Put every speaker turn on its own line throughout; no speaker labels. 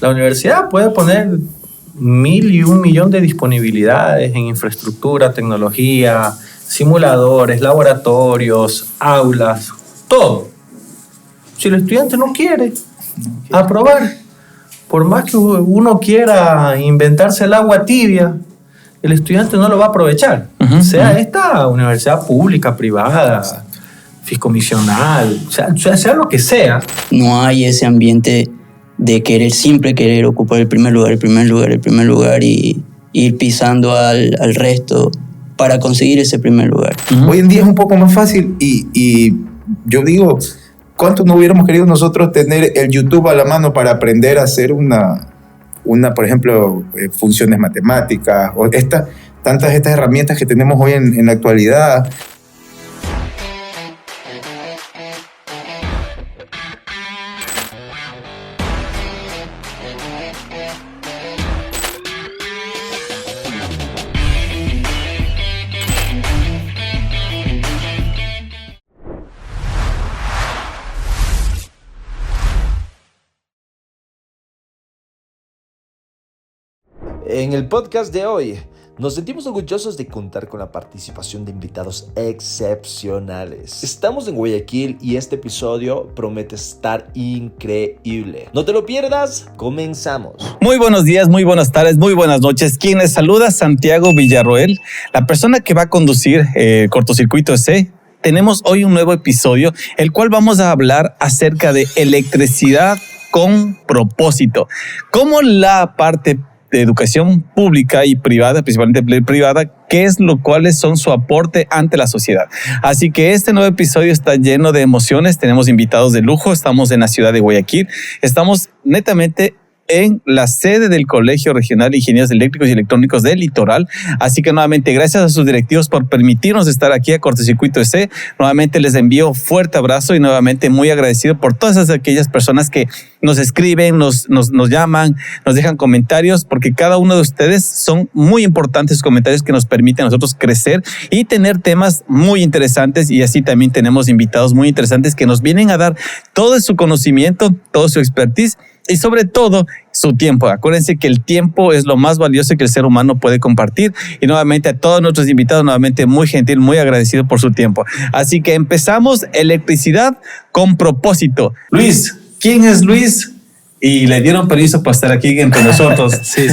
La universidad puede poner 1.000 y 1.000.000 de disponibilidades en infraestructura, tecnología, simuladores, laboratorios, aulas, todo. Si el estudiante no quiere aprobar, por más que uno quiera inventarse el agua tibia, el estudiante no lo va a aprovechar. Sea esta universidad pública, privada, fiscomisional, sea lo que sea.
No hay ese ambiente de siempre querer ocupar el primer lugar y ir pisando al resto para conseguir ese primer lugar.
Hoy en día es un poco más fácil y yo digo, ¿cuánto no hubiéramos querido nosotros tener el YouTube a la mano para aprender a hacer por ejemplo, funciones matemáticas o tantas estas herramientas que tenemos hoy en la actualidad?
En el podcast de hoy, nos sentimos orgullosos de contar con la participación de invitados excepcionales. Estamos en Guayaquil y este episodio promete estar increíble. No te lo pierdas, comenzamos.
Muy buenos días, muy buenas tardes, muy buenas noches. Quien les saluda, Santiago Villarroel, la persona que va a conducir Cortocircuito EC. Tenemos hoy un nuevo episodio, el cual vamos a hablar acerca de electricidad con propósito. Cómo la parte de educación pública y privada, principalmente privada, cuáles son su aporte ante la sociedad. Así que este nuevo episodio está lleno de emociones, tenemos invitados de lujo, estamos en la ciudad de Guayaquil, estamos netamente en la sede del Colegio Regional de Ingenieros Eléctricos y Electrónicos del Litoral. Así que nuevamente gracias a sus directivos por permitirnos estar aquí a Cortocircuito EC. Nuevamente les envío un fuerte abrazo y nuevamente muy agradecido por todas aquellas personas que nos escriben, nos llaman, nos dejan comentarios, porque cada uno de ustedes son muy importantes, comentarios que nos permiten a nosotros crecer y tener temas muy interesantes, y así también tenemos invitados muy interesantes que nos vienen a dar todo su conocimiento, todo su expertise y sobre todo su tiempo. Acuérdense que el tiempo es lo más valioso que el ser humano puede compartir, y nuevamente a todos nuestros invitados, nuevamente muy gentil, muy agradecido por su tiempo. Así que empezamos electricidad con propósito. Luis, ¿quién es Luis? Y le dieron permiso para estar aquí entre nosotros.
Sí.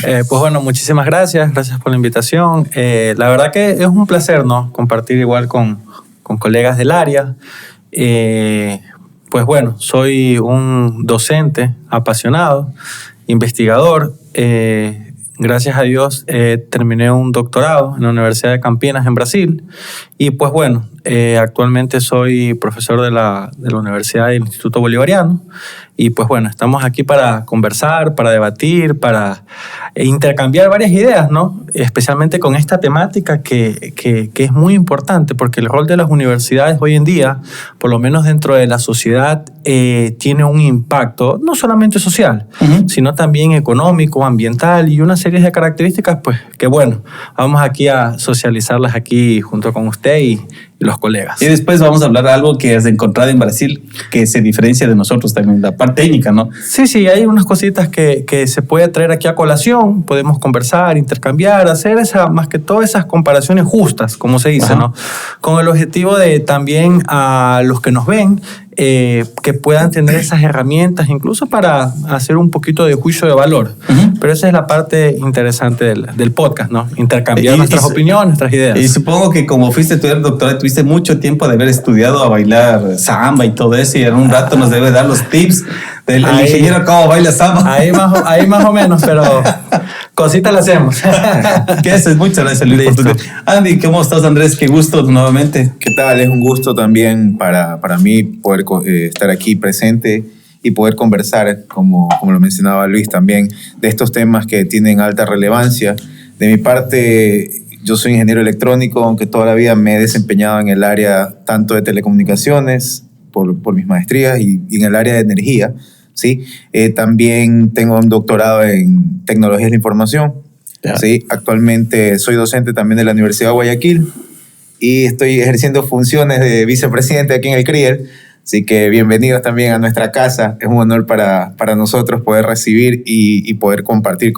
Pues bueno, muchísimas gracias por la invitación. La verdad que es un placer, ¿no?, compartir igual con colegas del área. Pues bueno, soy un docente apasionado, investigador. Gracias a Dios terminé un doctorado en la Universidad de Campinas en Brasil, y pues bueno, actualmente soy profesor de la Universidad del Instituto Bolivariano, y pues bueno, estamos aquí para conversar, para debatir, para intercambiar varias ideas, ¿no? Especialmente con esta temática que es muy importante, porque el rol de las universidades hoy en día, por lo menos dentro de la sociedad, tiene un impacto no solamente social, sino también económico, ambiental y una serie de características, pues que bueno, vamos aquí a socializarlas aquí junto con usted y los colegas.
Y después vamos a hablar de algo que has encontrado en Brasil que se diferencia de nosotros también, la parte técnica, ¿no?
Sí, hay unas cositas que se puede traer aquí a colación, podemos conversar, intercambiar, hacer más que todo esas comparaciones justas, como se dice, ¿no? Con el objetivo de también a los que nos ven, que puedan tener esas herramientas incluso para hacer un poquito de juicio de valor. Pero esa es la parte interesante del podcast, ¿no? Intercambiar nuestras opiniones, nuestras ideas.
Y supongo que como fuiste a estudiar doctorado, tuviste mucho tiempo de haber estudiado a bailar samba y todo eso, y en un rato nos debe dar los tips del ingeniero cómo baila samba.
Ahí más o menos, pero cositas la hacemos.
¿Qué haces? Muchas gracias, Luis, por tu tiempo. Andy, ¿cómo estás, Andrés? Qué gusto nuevamente.
¿Qué tal? Es un gusto también para mí poder estar aquí presente y poder conversar, como lo mencionaba Luis también, de estos temas que tienen alta relevancia. De mi parte, yo soy ingeniero electrónico, aunque toda la vida me he desempeñado en el área tanto de telecomunicaciones, por mis maestrías, y en el área de energía, ¿sí? También tengo un doctorado en tecnologías de la información. ¿Sí? Actualmente soy docente también de la Universidad de Guayaquil y estoy ejerciendo funciones de vicepresidente aquí en el CRIER, Así que bienvenidos también a nuestra casa. Es un honor para nosotros poder recibir y poder compartir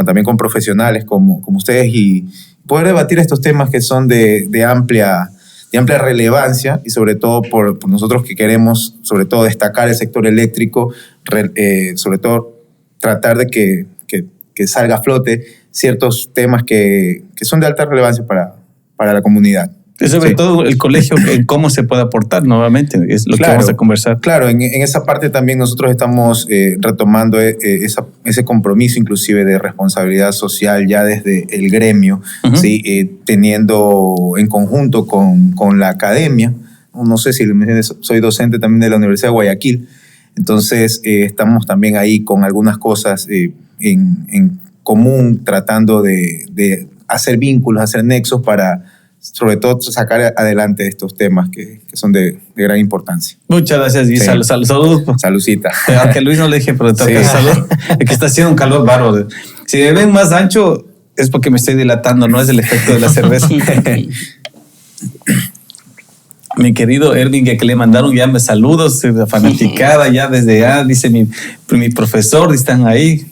también con profesionales como ustedes y poder debatir estos temas que son de amplia relevancia y sobre todo por nosotros que queremos sobre todo destacar el sector eléctrico, sobre todo tratar de que salga a flote ciertos temas que son de alta relevancia para la comunidad.
Y sobre
Sí.
todo el colegio, en cómo se puede aportar nuevamente, es lo que vamos a conversar.
Claro, en esa parte también nosotros estamos retomando ese compromiso inclusive de responsabilidad social ya desde el gremio,
Uh-huh.
¿sí? Teniendo en conjunto con la academia. No sé si soy docente también de la Universidad de Guayaquil, entonces estamos también ahí con algunas cosas en común, tratando de hacer vínculos, hacer nexos para sobre todo sacar adelante estos temas que son de gran importancia.
Muchas gracias y
Sí.
saludos.
Saludcita.
Aunque Luis no le dije, pero toca
Sí.
salud. Es que está haciendo un calor bárbaro. Si me ven más ancho es porque me estoy dilatando, no es el efecto de la cerveza. Mi querido Ervin, que le mandaron ya saludos, fanaticada ya desde dice mi profesor, están ahí.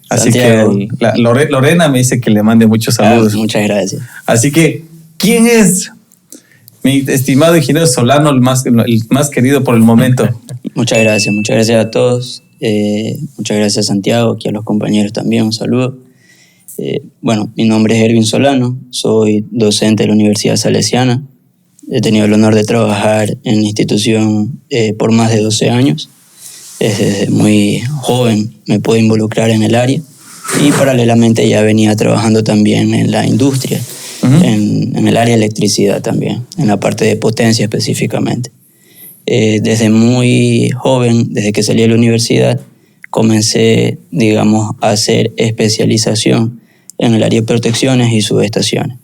Así
Santiago.
que Lorena me dice que le mande muchos saludos.
Muchas gracias.
Así que, ¿quién es mi estimado ingeniero Solano, el más querido por el momento?
Muchas gracias a todos. Muchas gracias, Santiago, aquí a los compañeros también, un saludo. Bueno, mi nombre es Ervin Solano, soy docente de la Universidad Salesiana. He tenido el honor de trabajar en la institución por más de 12 años. Desde muy joven me pude involucrar en el área y paralelamente ya venía trabajando también en la industria,
Uh-huh.
en el área de electricidad también, en la parte de potencia específicamente. Desde muy joven, desde que salí de la universidad, comencé, digamos, a hacer especialización en el área de protecciones y subestaciones.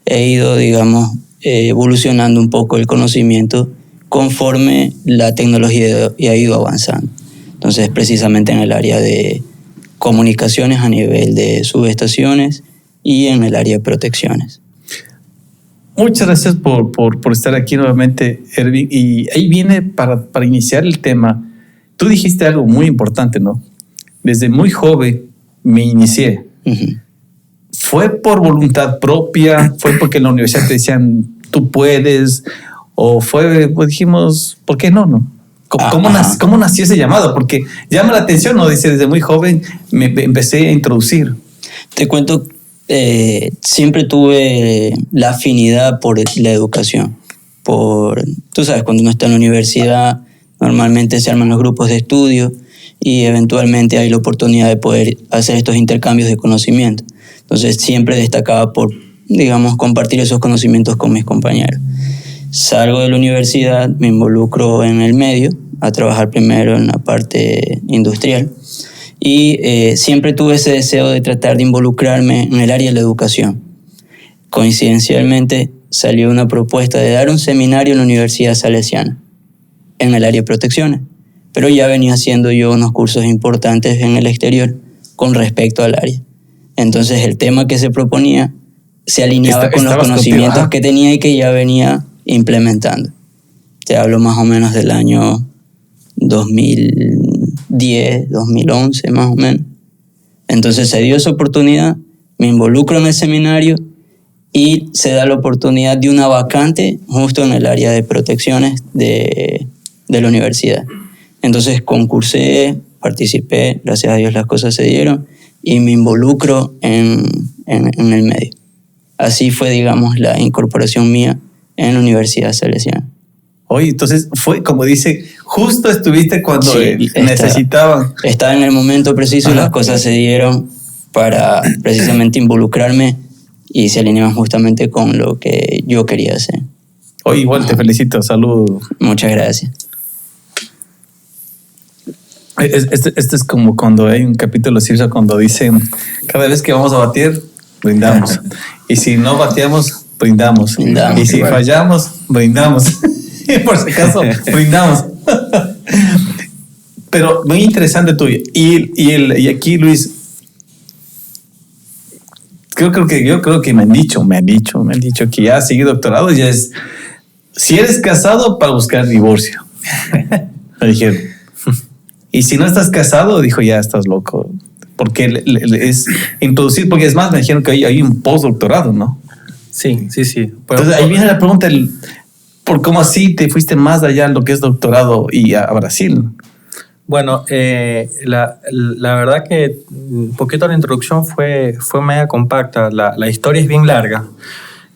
He ido, digamos, evolucionando un poco el conocimiento conforme la tecnología ha ido avanzando. Entonces, precisamente en el área de comunicaciones a nivel de subestaciones y en el área de protecciones.
Muchas gracias por estar aquí nuevamente, Ervin. Y ahí viene para iniciar el tema. Tú dijiste algo muy importante, ¿no? Desde muy joven me inicié.
Uh-huh.
¿Fue por voluntad propia? ¿Fue porque en la universidad te decían, tú puedes? ¿O fue, pues dijimos, ¿por qué no? ¿Cómo nació ese llamado? Porque llama la atención, ¿no? Dice, desde muy joven me empecé a introducir.
Te cuento, siempre tuve la afinidad por la educación. Tú sabes, cuando uno está en la universidad, normalmente se arman los grupos de estudio y eventualmente hay la oportunidad de poder hacer estos intercambios de conocimiento. Entonces siempre destacaba por, digamos, compartir esos conocimientos con mis compañeros. Salgo de la universidad, me involucro en el medio, a trabajar primero en la parte industrial y siempre tuve ese deseo de tratar de involucrarme en el área de la educación. Coincidencialmente salió una propuesta de dar un seminario en la Universidad Salesiana en el área de protecciones, pero ya venía haciendo yo unos cursos importantes en el exterior con respecto al área. Entonces el tema que se proponía se alineaba con los conocimientos que tenía y que ya venía implementando. Te hablo más o menos del año 2010, 2011 más o menos. Entonces se dio esa oportunidad, me involucro en el seminario y se da la oportunidad de una vacante justo en el área de protecciones de la universidad. Entonces concursé, participé, gracias a Dios las cosas se dieron y me involucro en el medio. Así fue, digamos, la incorporación mía en la Universidad Salesiana.
Oye, entonces fue, como dice, justo estuviste cuando necesitaban.
Estaba en el momento preciso. Ajá. Y las cosas se dieron para precisamente involucrarme y se alineaban justamente con lo que yo quería hacer.
Oye, igual te felicito, salud.
Muchas gracias.
Este es como cuando hay un capítulo Circe cuando dicen, cada vez que vamos a batir, brindamos. Y si no bateamos, brindamos. Y si fallamos, brindamos. Y por si acaso, brindamos. Pero muy interesante tuyo. Y aquí, Luis, yo creo que me han dicho que ya seguir doctorado ya es, si eres casado, para buscar divorcio. Me dijeron. Y si no estás casado, dijo, ya estás loco. Porque es introducir, porque es más, me dijeron que hay un postdoctorado, ¿no?
Sí.
Entonces ahí viene la pregunta, ¿por cómo así te fuiste más allá en lo que es doctorado y a Brasil?
Bueno, la verdad que un poquito la introducción fue media compacta. La historia es bien larga.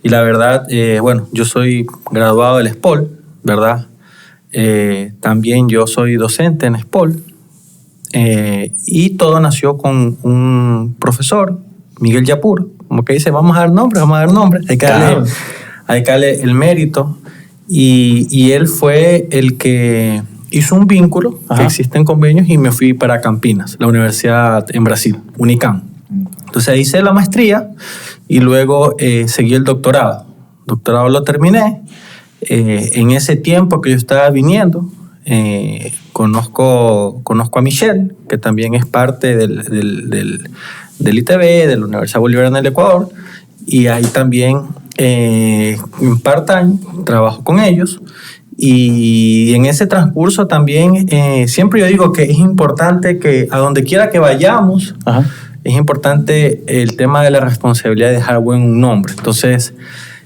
Y la verdad, bueno, yo soy graduado del SPOL, ¿verdad? También yo soy docente en SPOL. Y todo nació con un profesor, Miguel Yapur, como que dice, vamos a dar nombre. Hay que darle el mérito. Y él fue el que hizo un vínculo, que existen convenios, y me fui para Campinas, la universidad en Brasil, Unicam. Entonces ahí hice la maestría y luego seguí el doctorado. El doctorado lo terminé. En ese tiempo que yo estaba viniendo, conozco a Michelle, que también es parte del ITB, de la Universidad Bolivariana del Ecuador, y ahí también en part-time trabajo con ellos. Y en ese transcurso también siempre yo digo que es importante que a donde quiera que vayamos, es importante el tema de la responsabilidad de dejar buen nombre. Entonces,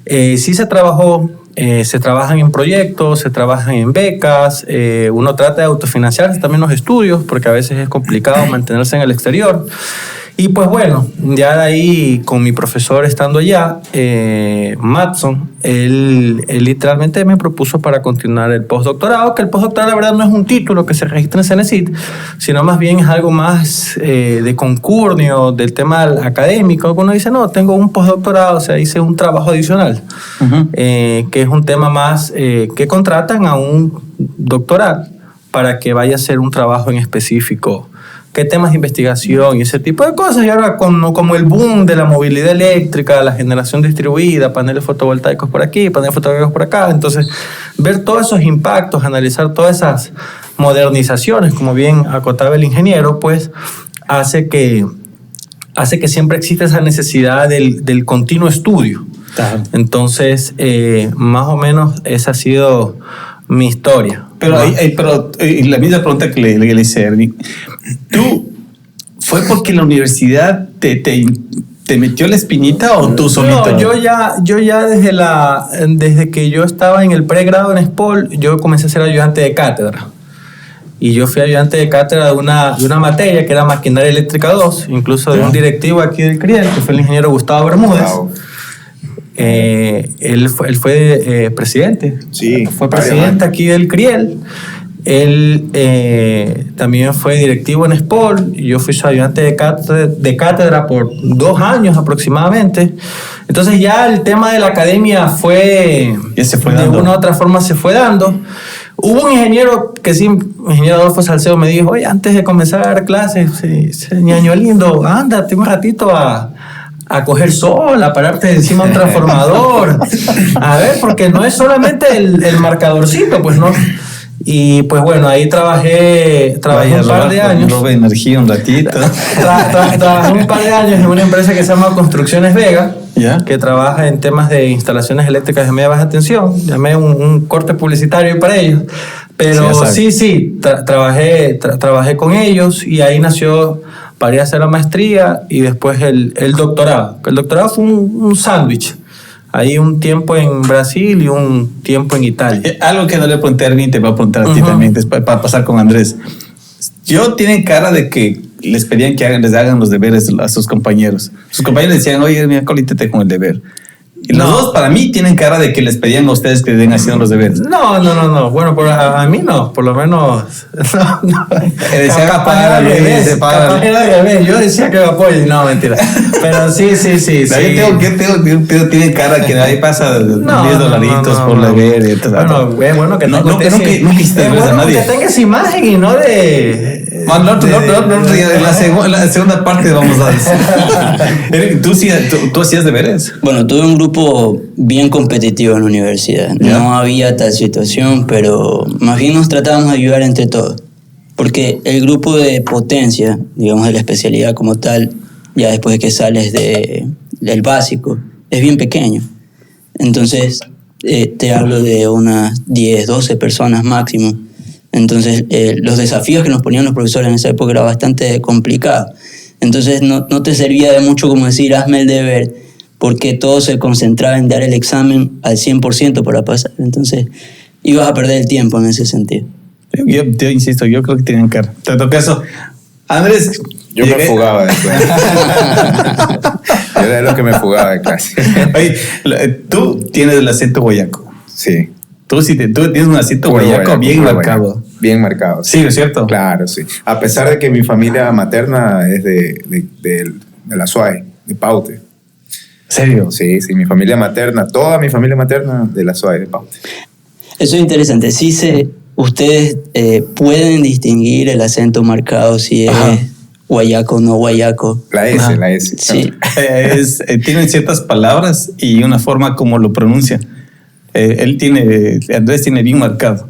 sí se trabajan en proyectos, se trabajan en becas, uno trata de autofinanciarse también los estudios, porque a veces es complicado mantenerse en el exterior. Y pues bueno, ya de ahí con mi profesor estando allá, Matson, él literalmente me propuso para continuar el postdoctorado, que el postdoctorado la verdad no es un título que se registra en Cenecit, sino más bien es algo más de concurnio, del tema académico. Uno dice, no, tengo un postdoctorado, o sea, hice un trabajo adicional, que es un tema más que contratan a un doctoral para que vaya a hacer un trabajo en específico, qué temas de investigación y ese tipo de cosas. Y ahora como el boom de la movilidad eléctrica, la generación distribuida, paneles fotovoltaicos por aquí, paneles fotovoltaicos por acá. Entonces, ver todos esos impactos, analizar todas esas modernizaciones, como bien acotaba el ingeniero, pues hace que siempre exista esa necesidad del continuo estudio. Claro. Entonces, más o menos esa ha sido mi historia.
Pero, pero la misma pregunta que le hice a Ernie, ¿tú fue porque la universidad te metió la espinita o tú solito?
No, yo ya desde que yo estaba en el pregrado en SPOL, yo comencé a ser ayudante de cátedra. Y yo fui ayudante de cátedra de una materia que era maquinaria eléctrica 2, incluso de un directivo aquí del CRIEL, que fue el ingeniero Gustavo Bermúdez. Wow. Él fue presidente. Sí, fue presidente aquí del CRIEL. Él también fue directivo en SPOL. Yo fui su ayudante de cátedra por 2 años aproximadamente. Entonces ya el tema de la academia de una u otra forma se fue dando. Hubo un ingeniero ingeniero Adolfo Salcedo, me dijo, oye, antes de comenzar a dar clases, ñaño lindo, ándate un ratito a coger sol, a pararte encima de un transformador. A ver, porque no es solamente el marcadorcito, pues no. Y pues bueno, ahí trabajé un par de años.
Robe energía un ratito.
Trabajé un par de años en una empresa que se llama Construcciones Vega, que trabaja en temas de instalaciones eléctricas de media baja tensión. Llamé un corte publicitario para ellos. Pero sí, trabajé con ellos y ahí nació para ir a hacer la maestría y después el doctorado. El doctorado fue un sándwich. Ahí un tiempo en Brasil y un tiempo en Italia.
Algo que no le pregunté a Ernie, te voy a preguntar a ti también, después, para pasar con Andrés. Tienen cara de que les pedían que les hagan los deberes a sus compañeros. Sus compañeros decían, oye, mira, colítete con el deber. Y los dos, para mí, tienen cara de que les pedían a ustedes que den haciendo los deberes.
No. Bueno, a mí no, por lo menos. No.
Capaz era al
revés. Yo decía que me apoyen. No, mentira. Pero sí.
Tiene cara que ahí pasa $10 por deber.
Bueno, que
nunca hiciste deberes a nadie.
Que tengas imagen y no de...
En la segunda parte vamos a decir. ¿Tú hacías deberes?
Bueno, tuve un grupo bien competitivo en la universidad. No había tal situación, pero más bien nos tratábamos de ayudar entre todos. Porque el grupo de potencia, digamos de la especialidad como tal, ya después de que sales del básico, es bien pequeño. Entonces, te hablo de unas 10, 12 personas máximo. Entonces, los desafíos que nos ponían los profesores en esa época era bastante complicado. Entonces, no te servía de mucho como decir, hazme el deber, porque todo se concentraba en dar el examen al 100% para pasar. Entonces, ibas a perder el tiempo en ese sentido.
Yo insisto, yo creo que tienen que... Te toca eso. Andrés...
Yo me fugaba de clase. Yo era de los que me fugaba de clase.
Oye, tú tienes el acento guayaco.
Sí.
Tú tienes un acento guayaco bien marcado.
Bien marcado.
Sí, ¿es cierto?
Claro, sí. A pesar de que mi familia materna es de la SUAE, de Paute.
¿En serio?
Sí, mi familia materna, toda mi familia materna de la SUAE, de Paute.
Eso es interesante. Ustedes pueden distinguir el acento marcado si es guayaco o no guayaco.
La S.
Sí.
Tienen ciertas palabras y una forma como lo pronuncia. Andrés tiene bien marcado.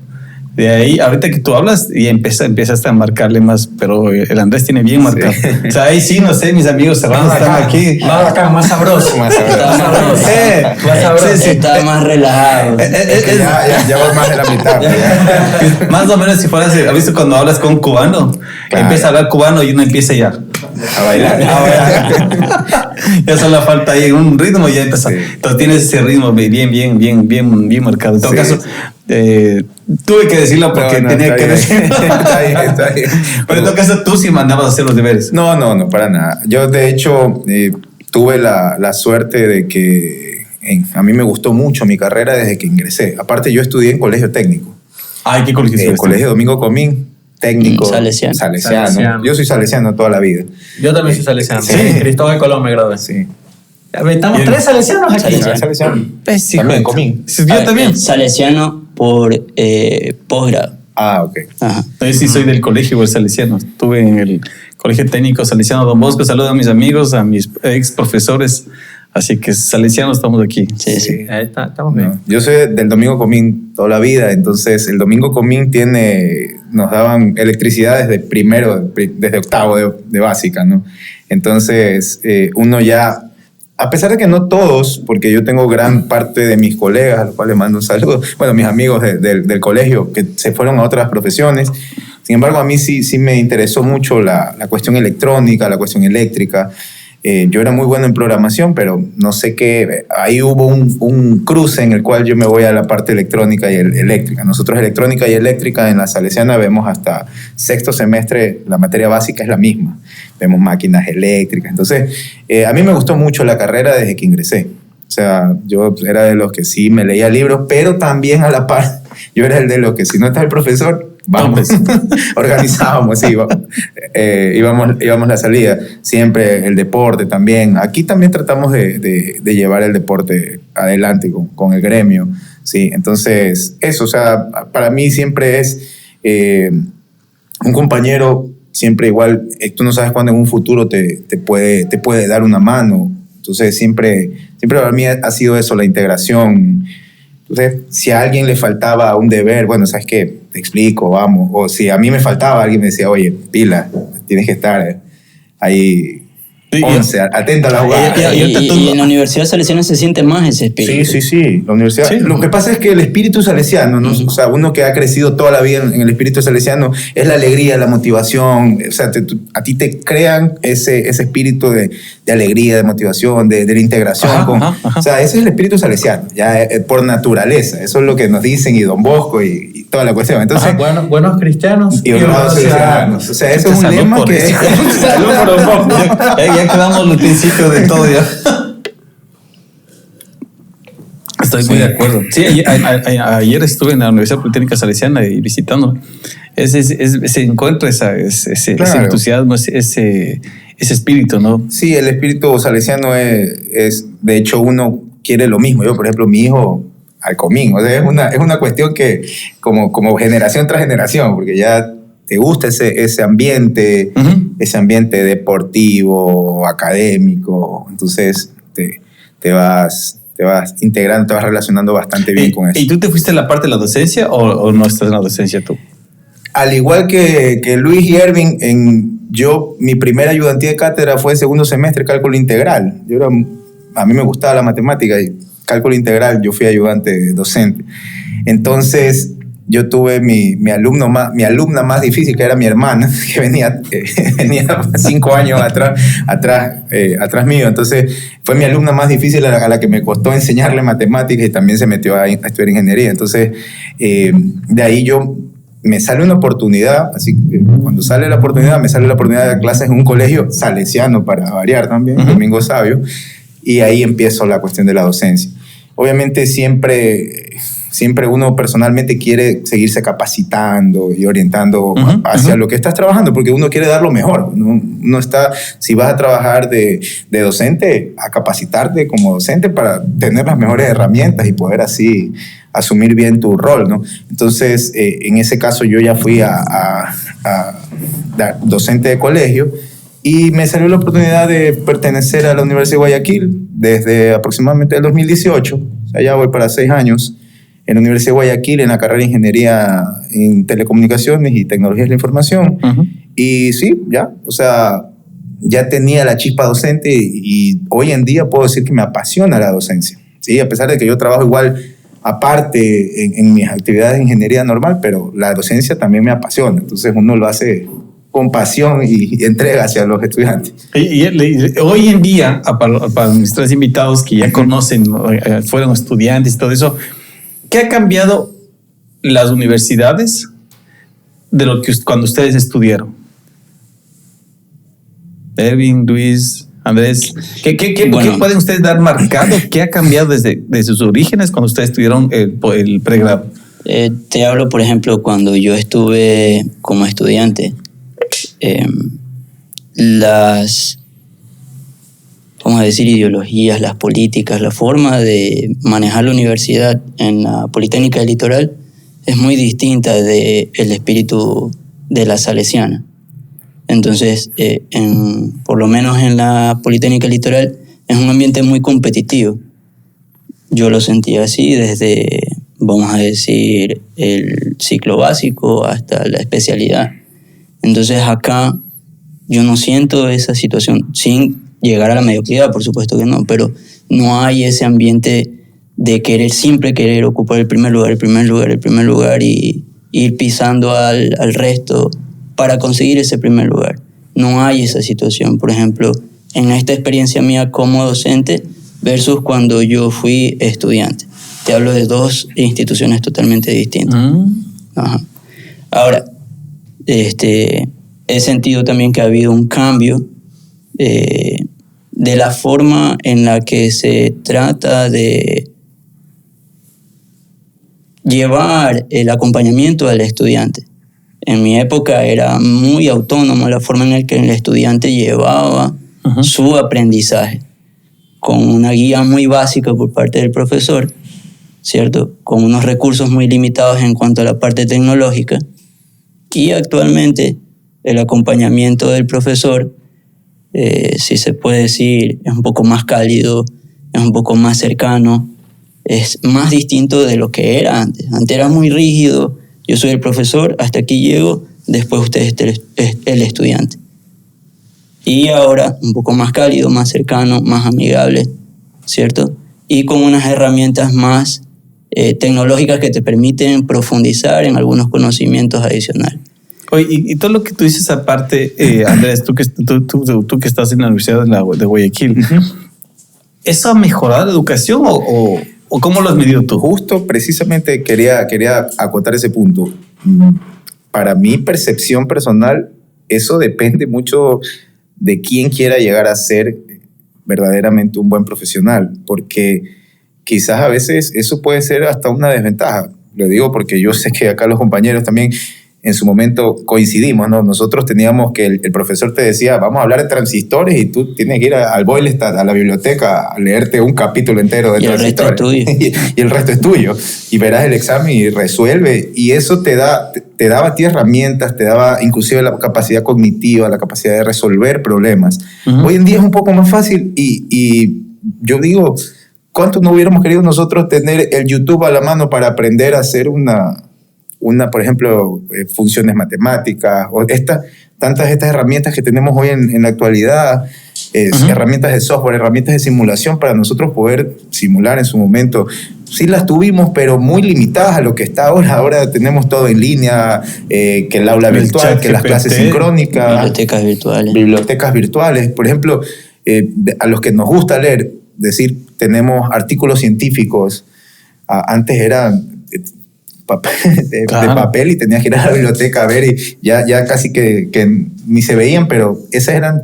De ahí, ahorita que tú hablas, y empezaste a marcarle más, pero el Andrés tiene bien marcado. Sí. O sea, ahí sí, no sé, mis amigos serranos están aquí.
Más acá, más sabroso.
Más sabroso.
Más sabroso.
Sí.
Está más relajado.
Ya voy más de la mitad.
Más o menos si fueras, ¿has visto cuando hablas con un cubano? Claro. Empieza a hablar cubano y uno empieza ya
a bailar.
Ya solo falta ahí un ritmo y ya empieza. Sí. Entonces tienes ese ritmo bien marcado. En todo caso, tuve que decirlo porque tenía que decirlo. Está bien. Pero en todo caso, tú sí mandabas a hacer los deberes.
No, para nada. Yo, de hecho, tuve la suerte de que a mí me gustó mucho mi carrera desde que ingresé. Aparte, yo estudié en colegio técnico.
Ay, ¿qué colegio estudiaste?
Colegio Domingo Comín, técnico.
Salesiano.
Yo soy salesiano toda la vida.
Yo también soy salesiano.
Sí.
Cristóbal Colón me gradué.
Sí.
Estamos 3 salesianos aquí.
Salesiano.
Sí,
también Comín.
Yo también.
Salesiano por posgrado.
Ok.
Ajá.
Yo sí soy del colegio igual salesiano. Estuve en el colegio técnico salesiano Don Bosco. Saludo a mis amigos, a mis ex profesores. Así que salesianos estamos aquí.
Sí.
Ahí estamos bien.
No, yo soy del Domingo Comín toda la vida, entonces el Domingo Comín nos daban electricidad desde octavo de básica, ¿no? Entonces uno ya, a pesar de que no todos, porque yo tengo gran parte de mis colegas, a los cuales mando un saludo, bueno, mis amigos del colegio que se fueron a otras profesiones, sin embargo a mí sí me interesó mucho la cuestión electrónica, la cuestión eléctrica. Yo era muy bueno en programación, pero no sé qué, ahí hubo un cruce en el cual yo me voy a la parte electrónica y eléctrica. Nosotros electrónica y eléctrica en la Salesiana vemos hasta sexto semestre, la materia básica es la misma. Vemos máquinas eléctricas. Entonces, a mí me gustó mucho la carrera desde que ingresé. O sea, yo era de los que sí me leía libros, pero también a la par, yo era el de los que si no está el profesor, vamos, organizábamos, sí, íbamos la salida, siempre el deporte también. Aquí también tratamos de llevar el deporte adelante con el gremio, sí. Entonces, eso, o sea, para mí siempre es un compañero, siempre igual, tú no sabes cuándo en un futuro te puede dar una mano. Entonces, siempre para mí ha sido eso, la integración. Entonces, si a alguien le faltaba un deber, bueno, ¿sabes qué? Te explico, vamos. O si a mí me faltaba, alguien me decía, oye, pila, tienes que estar ahí 11, atenta a la jugada.
Y en la Universidad Salesiana se siente más ese espíritu.
Sí, la universidad. Sí. Lo que pasa es que el espíritu salesiano, ¿no? O sea, uno que ha crecido toda la vida en el espíritu salesiano, es la alegría, la motivación. O sea, a ti te crean ese espíritu de alegría, de motivación, de la integración. Ajá. O sea, ese es el espíritu salesiano, ya por naturaleza. Eso es lo que nos dicen y Don Bosco y toda la cuestión. Entonces,
buenos cristianos
y honrados salesianos. O sea, eso es un lema que...
Salud por Don Bosco. Ya quedamos al principio de todo ya. Estoy muy de acuerdo. Sí, ayer estuve en la Universidad Politécnica Salesiana y visitando. Se encuentra ese entusiasmo, ese espíritu, ¿no?
Sí, el espíritu salesiano es, de hecho, uno quiere lo mismo. Yo, por ejemplo, mi hijo al comín. O sea, es una cuestión que como generación tras generación, porque ya te gusta ese ambiente, ese ambiente deportivo, académico. Entonces te vas integrando, te vas relacionando bastante bien con eso.
¿Y tú te fuiste a la parte de la docencia o no estás en la docencia tú?
Al igual que Luis y Ervin, mi primera ayudantía de cátedra fue segundo semestre cálculo integral. A mí me gustaba la matemática y cálculo integral, yo fui ayudante docente. Entonces, yo tuve mi alumna más difícil, que era mi hermana, que venía 5 años atrás mío. Entonces, fue mi alumna más difícil a la que me costó enseñarle matemáticas, y también se metió a estudiar ingeniería. Entonces, de ahí me sale una oportunidad, así que cuando sale la oportunidad, me sale la oportunidad de dar clases en un colegio salesiano, para variar también, Domingo Sabio, y ahí empiezo la cuestión de la docencia. Obviamente siempre uno personalmente quiere seguirse capacitando y orientando hacia lo que estás trabajando, porque uno quiere dar lo mejor. Uno está, si vas a trabajar de docente, a capacitarte como docente para tener las mejores herramientas y poder así asumir bien tu rol, ¿no? Entonces, en ese caso yo ya fui a docente de colegio, y me salió la oportunidad de pertenecer a la Universidad de Guayaquil desde aproximadamente el 2018, o sea, ya voy para 6 años, en la Universidad de Guayaquil, en la carrera de Ingeniería en Telecomunicaciones y Tecnologías de la Información. Y sí, ya tenía la chispa docente, y hoy en día puedo decir que me apasiona la docencia. Sí, a pesar de que yo trabajo igual aparte en mis actividades de ingeniería normal, pero la docencia también me apasiona. Entonces uno lo hace con pasión y entrega hacia los estudiantes.
Y hoy en día, para mis 3 invitados que ya conocen, fueron estudiantes y todo eso, ¿qué ha cambiado las universidades de lo que cuando ustedes estudiaron? Erwin, Luis, Andrés, ¿qué pueden ustedes dar marcado? ¿Qué ha cambiado desde sus orígenes cuando ustedes estudiaron el pregrado?
Te hablo, por ejemplo, cuando yo estuve como estudiante, las, vamos a decir, ideologías, las políticas, la forma de manejar la universidad en la Politécnica del Litoral es muy distinta del espíritu de la salesiana. Entonces, por lo menos en la Politécnica del Litoral, es un ambiente muy competitivo. Yo lo sentía así desde, vamos a decir, el ciclo básico hasta la especialidad. Entonces acá yo no siento esa situación, sin llegar a la mediocridad, por supuesto que no, pero no hay ese ambiente de siempre querer ocupar el primer lugar y ir pisando al resto para conseguir ese primer lugar. No hay esa situación, por ejemplo, en esta experiencia mía como docente versus cuando yo fui estudiante. Te hablo de 2 instituciones totalmente distintas. Ajá. Ahora, he sentido también que ha habido un cambio de la forma en la que se trata de llevar el acompañamiento al estudiante. En mi época era muy autónomo la forma en la que el estudiante llevaba su aprendizaje, con una guía muy básica por parte del profesor, ¿cierto? Con unos recursos muy limitados en cuanto a la parte tecnológica. Y actualmente el acompañamiento del profesor, si se puede decir, es un poco más cálido, es un poco más cercano, es más distinto de lo que era antes. Antes era muy rígido, yo soy el profesor, hasta aquí llego, después usted es el estudiante. Y ahora un poco más cálido, más cercano, más amigable, ¿cierto? Y con unas herramientas más tecnológicas que te permiten profundizar en algunos conocimientos adicionales.
Oye, y todo lo que tú dices aparte, Andrés, tú que estás en la Universidad de Guayaquil, ¿eso ha mejorado la educación o cómo lo has medido tú?
Justo, precisamente quería acotar ese punto. Para mi percepción personal, eso depende mucho de quién quiera llegar a ser verdaderamente un buen profesional, porque quizás a veces eso puede ser hasta una desventaja. Lo digo porque yo sé que acá los compañeros también en su momento coincidimos, ¿no? Nosotros teníamos que el profesor te decía, vamos a hablar de transistores, y tú tienes que ir al Boylestad, a la biblioteca, a leerte un capítulo entero de transistores. Y el resto es tuyo. Y verás el examen y resuelve. Y eso te daba a ti herramientas, te daba inclusive la capacidad cognitiva, la capacidad de resolver problemas. Hoy en día es un poco más fácil y yo digo, ¿cuánto no hubiéramos querido nosotros tener el YouTube a la mano para aprender a hacer por ejemplo, funciones matemáticas, o tantas estas herramientas que tenemos hoy en la actualidad, herramientas de software, herramientas de simulación para nosotros poder simular en su momento sí las tuvimos, pero muy limitadas a lo que está ahora. Ahora tenemos todo en línea, que el aula virtual, que las clases sincrónicas. Bibliotecas virtuales. Por ejemplo, a los que nos gusta leer, tenemos artículos científicos. Antes eran de papel y tenías que ir a la biblioteca a ver y ya casi que ni se veían, pero esos eran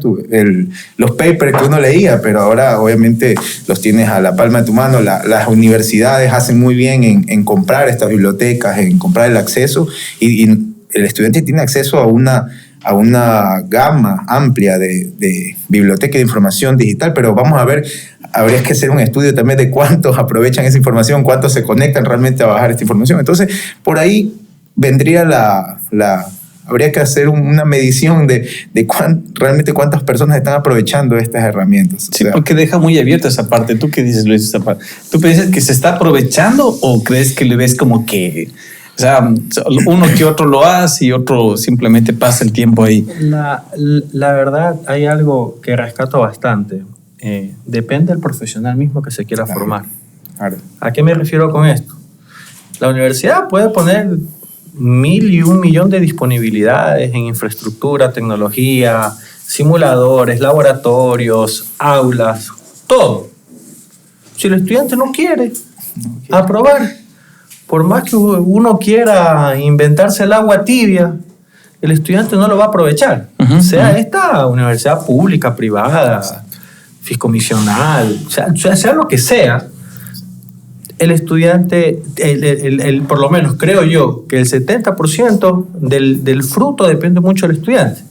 los papers que uno leía, pero ahora obviamente los tienes a la palma de tu mano. Las universidades hacen muy bien en comprar estas bibliotecas, en comprar el acceso y el estudiante tiene acceso a una gama amplia de biblioteca de información digital, pero vamos a ver, habría que hacer un estudio también de cuántos aprovechan esa información, cuántos se conectan realmente a bajar esta información. Entonces, por ahí vendría habría que hacer una medición de realmente cuántas personas están aprovechando estas herramientas.
Sí, porque deja muy abierta esa parte. ¿Tú qué dices, Luis? Esa parte? ¿Tú piensas que se está aprovechando o crees que le ves como que... O sea, uno que otro lo hace y otro simplemente pasa el tiempo ahí?
La verdad, hay algo que rescato bastante. Depende del profesional mismo que se quiera formar.
Claro.
¿A qué me refiero con esto? La universidad puede poner 1.000 y 1 millón de disponibilidades en infraestructura, tecnología, simuladores, laboratorios, aulas, todo. Si el estudiante no quiere aprobar, por más que uno quiera inventarse el agua tibia, el estudiante no lo va a aprovechar. Sea esta universidad pública, privada, fiscomisional, sea lo que sea, el estudiante, por lo menos creo yo, que el 70% del fruto depende mucho del estudiante.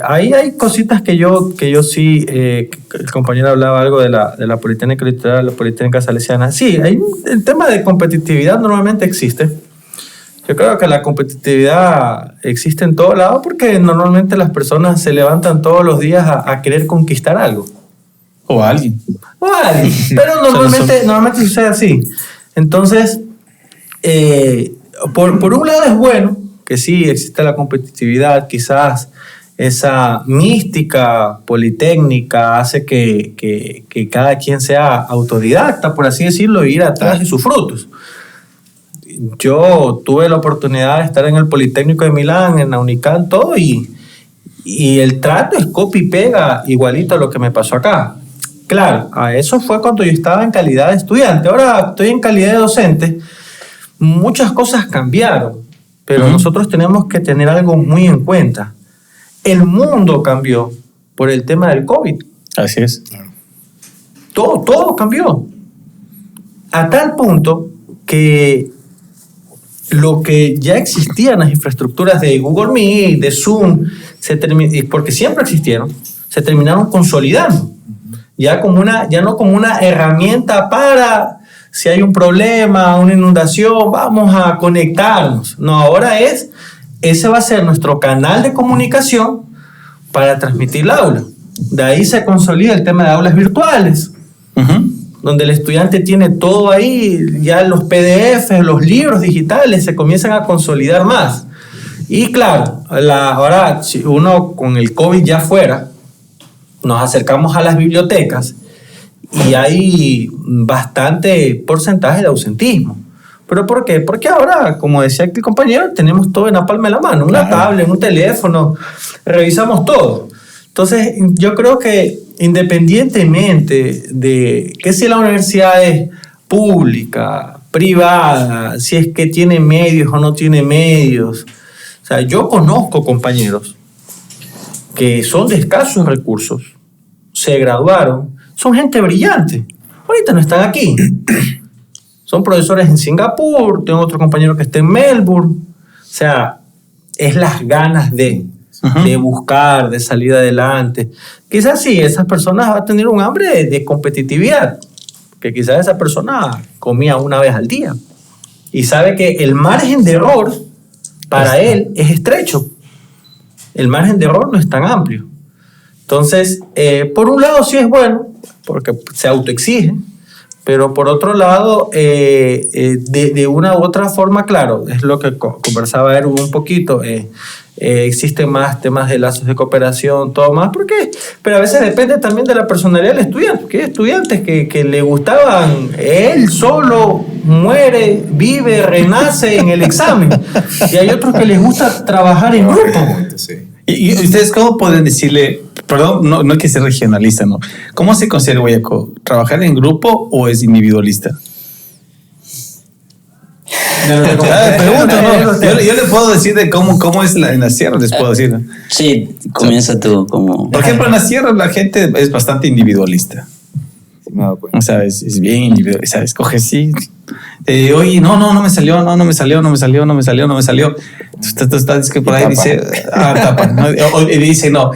Ahí hay cositas que yo sí, el compañero hablaba algo de la Politécnica Litoral, la Politécnica Salesiana. Sí, el tema de competitividad normalmente existe. Yo creo que la competitividad existe en todo lado porque normalmente las personas se levantan todos los días a querer conquistar algo.
O a alguien.
Pero normalmente sucede así. Entonces, por un lado es bueno que sí existe la competitividad, quizás esa mística politécnica hace que cada quien sea autodidacta, por así decirlo, e ir atrás de sus frutos. Yo tuve la oportunidad de estar en el Politécnico de Milán, en la Unicam, todo, y el trato es copy y pega igualito a lo que me pasó acá. Claro, a eso fue cuando yo estaba en calidad de estudiante. Ahora estoy en calidad de docente. Muchas cosas cambiaron, pero nosotros tenemos que tener algo muy en cuenta. El mundo cambió por el tema del COVID.
Así es.
Todo cambió. A tal punto que lo que ya existía en las infraestructuras de Google Meet, de Zoom, porque siempre existieron, se terminaron consolidando. Ya no como una herramienta para, si hay un problema, una inundación, vamos a conectarnos. No, ahora ese va a ser nuestro canal de comunicación para transmitir el aula. De ahí se consolida el tema de aulas virtuales, donde el estudiante tiene todo ahí, ya los PDF, los libros digitales se comienzan a consolidar más. Y claro, ahora si uno con el COVID ya fuera, nos acercamos a las bibliotecas y hay bastante porcentaje de ausentismo. ¿Pero por qué? Porque ahora, como decía el compañero, tenemos todo en la palma de la mano, una tablet, un teléfono, revisamos todo. Entonces, yo creo que independientemente de que si la universidad es pública, privada, si es que tiene medios o no tiene medios, o sea, yo conozco compañeros que son de escasos recursos, se graduaron, son gente brillante, ahorita no están aquí. Son profesores en Singapur, tengo otro compañero que está en Melbourne. O sea, es las ganas de buscar, de salir adelante. Quizás sí, esas personas van a tener un hambre de competitividad, que quizás esa persona comía una vez al día y sabe que el margen de error para él es estrecho. El margen de error no es tan amplio. Entonces, por un lado sí es bueno, porque se autoexige, Pero por otro lado, de una u otra forma, claro, es lo que conversaba Erwin un poquito, existen más temas de lazos de cooperación, todo más, porque, pero a veces depende también de la personalidad del estudiante, porque hay estudiantes que le gustaban, él solo muere, vive, renace en el examen, y hay otros que les gusta trabajar en grupo.
Sí.
¿Y ustedes cómo pueden decirle, perdón, no hay que ser regionalista, ¿no? ¿Cómo se considera Guayaco? ¿Trabajar en grupo o es individualista? Pregunto, ¿no? Yo le puedo decir de cómo es en la sierra, les puedo decir.
Sí, comienza tú como...
Por ejemplo, en la sierra la gente es bastante individualista.
Sí, me he dado cuenta.
O sea, es bien individual, ¿sabes? Coge sí. Oye, no me salió. Tú estás que por ahí dice, tapa, ¿no? O dice, no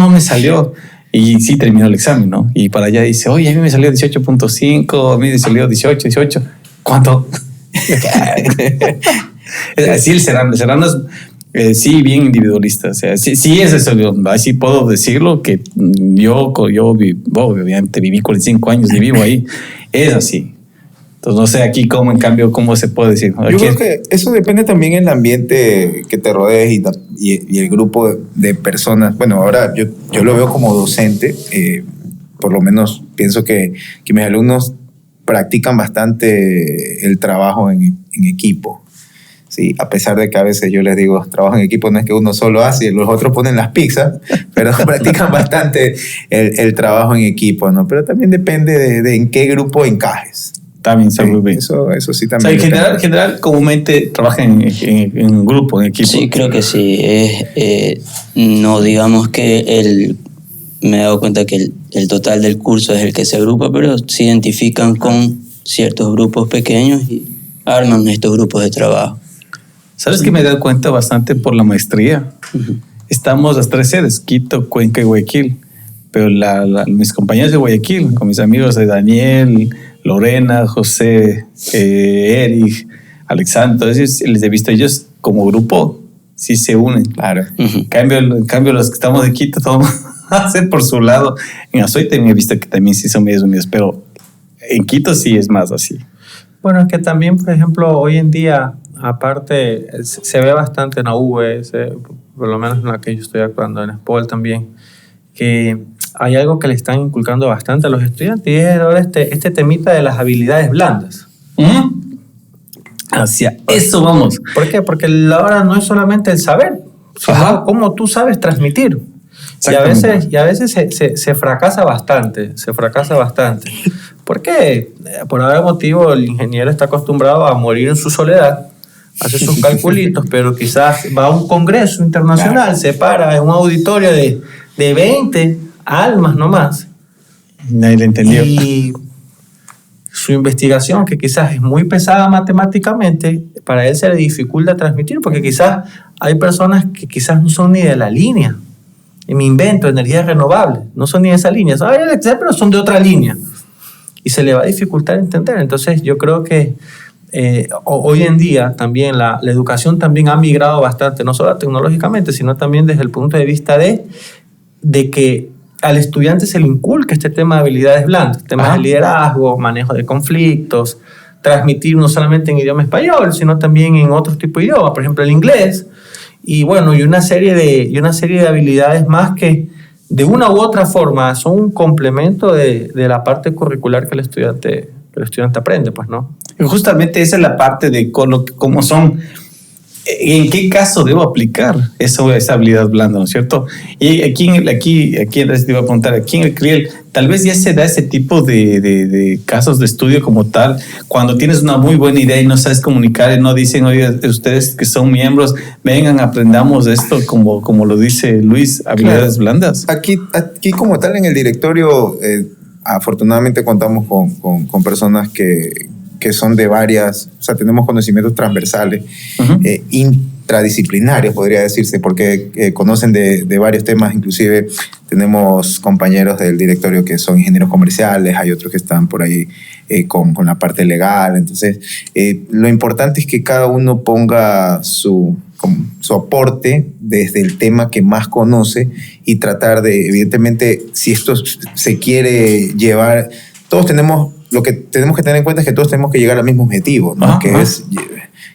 me salió. Y sí terminó el examen, ¿no? Y para allá dice, oye, a mí me salió 18.5, a mí me salió 18. ¿Cuánto? Así el Serrano es sí bien individualista. O sea, sí es eso. Así puedo decirlo que yo obviamente viví 45 años y vivo ahí. Es así. Entonces no sé aquí cómo se puede decir.
Yo creo que eso depende también del ambiente que te rodees y el grupo de personas. Bueno, ahora yo lo veo como docente. Por lo menos pienso que mis alumnos practican bastante el trabajo en equipo. Sí, a pesar de que a veces yo les digo, trabajo en equipo no es que uno solo hace y los otros ponen las pizzas, pero practican bastante el trabajo en equipo, ¿no? Pero también depende de en qué grupo encajes.
También está muy bien.
Eso sí también.
O sea, en general comúnmente trabajan en grupo, en equipo.
Sí, creo que sí. No digamos que me he dado cuenta que el total del curso es el que se agrupa, pero se identifican con ciertos grupos pequeños y arman estos grupos de trabajo.
¿Sabes que me he dado cuenta bastante por la maestría? Uh-huh. Estamos las 3 sedes, Quito, Cuenca y Guayaquil. Pero mis compañeros de Guayaquil, con mis amigos de Daniel, Lorena, José, Eric, Alexandre, entonces les he visto ellos como grupo, sí se unen.
Claro.
Uh-huh. En cambio, los que estamos de Quito, todos hacen por su lado. En Azoy también he visto que también sí son medios unidos, pero en Quito sí es más así.
Bueno, es que también, por ejemplo, hoy en día, aparte, se ve bastante en la UV, por lo menos en la que yo estoy actuando, en SPOL también, que hay algo que le están inculcando bastante a los estudiantes y es ahora este temita de las habilidades blandas.
¿Mm? Hacia eso vamos.
¿Por qué? Porque ahora no es solamente el saber, sino cómo tú sabes transmitir. Y a veces se fracasa bastante, ¿Por qué? Por algún motivo el ingeniero está acostumbrado a morir en su soledad, hace sus calculitos, pero quizás va a un congreso internacional, claro, se para en un auditorio de 20 almas nomás.
Nadie le entendió.
Y su investigación, que quizás es muy pesada matemáticamente, para él se le dificulta transmitir, porque quizás hay personas que quizás no son ni de la línea. Y me invento energías renovables, no son ni de esa línea, pero son de otra línea. Y se le va a dificultar entender. Entonces yo creo que hoy en día también la educación también ha migrado bastante, no solo tecnológicamente, sino también desde el punto de vista de que al estudiante se le inculca este tema de habilidades blandas, temas de liderazgo, manejo de conflictos, transmitir no solamente en idioma español, sino también en otros tipos de idiomas, por ejemplo el inglés, y bueno, y una serie de habilidades más que de una u otra forma son un complemento de la parte curricular que el estudiante aprende, pues, ¿no?
Y justamente esa es la parte de cómo son, en qué caso debo aplicar esa habilidad blanda, ¿no es cierto? Y aquí te iba a preguntar, aquí en el CRIEL, tal vez ya se da ese tipo de casos de estudio como tal, cuando tienes una muy buena idea y no sabes comunicar y no dicen, oye, ustedes que son miembros, vengan, aprendamos esto, como lo dice Luis, habilidades blandas.
Aquí como tal en el directorio, afortunadamente contamos con personas que son de varias, o sea, tenemos conocimientos transversales, uh-huh, intradisciplinarios, podría decirse, porque conocen de varios temas. Inclusive tenemos compañeros del directorio que son ingenieros comerciales, hay otros que están por ahí con la parte legal. Entonces, lo importante es que cada uno ponga su aporte desde el tema que más conoce y tratar de, evidentemente, si esto se quiere llevar, todos tenemos lo que tenemos que tener en cuenta es que todos tenemos que llegar al mismo objetivo, ¿no? Que es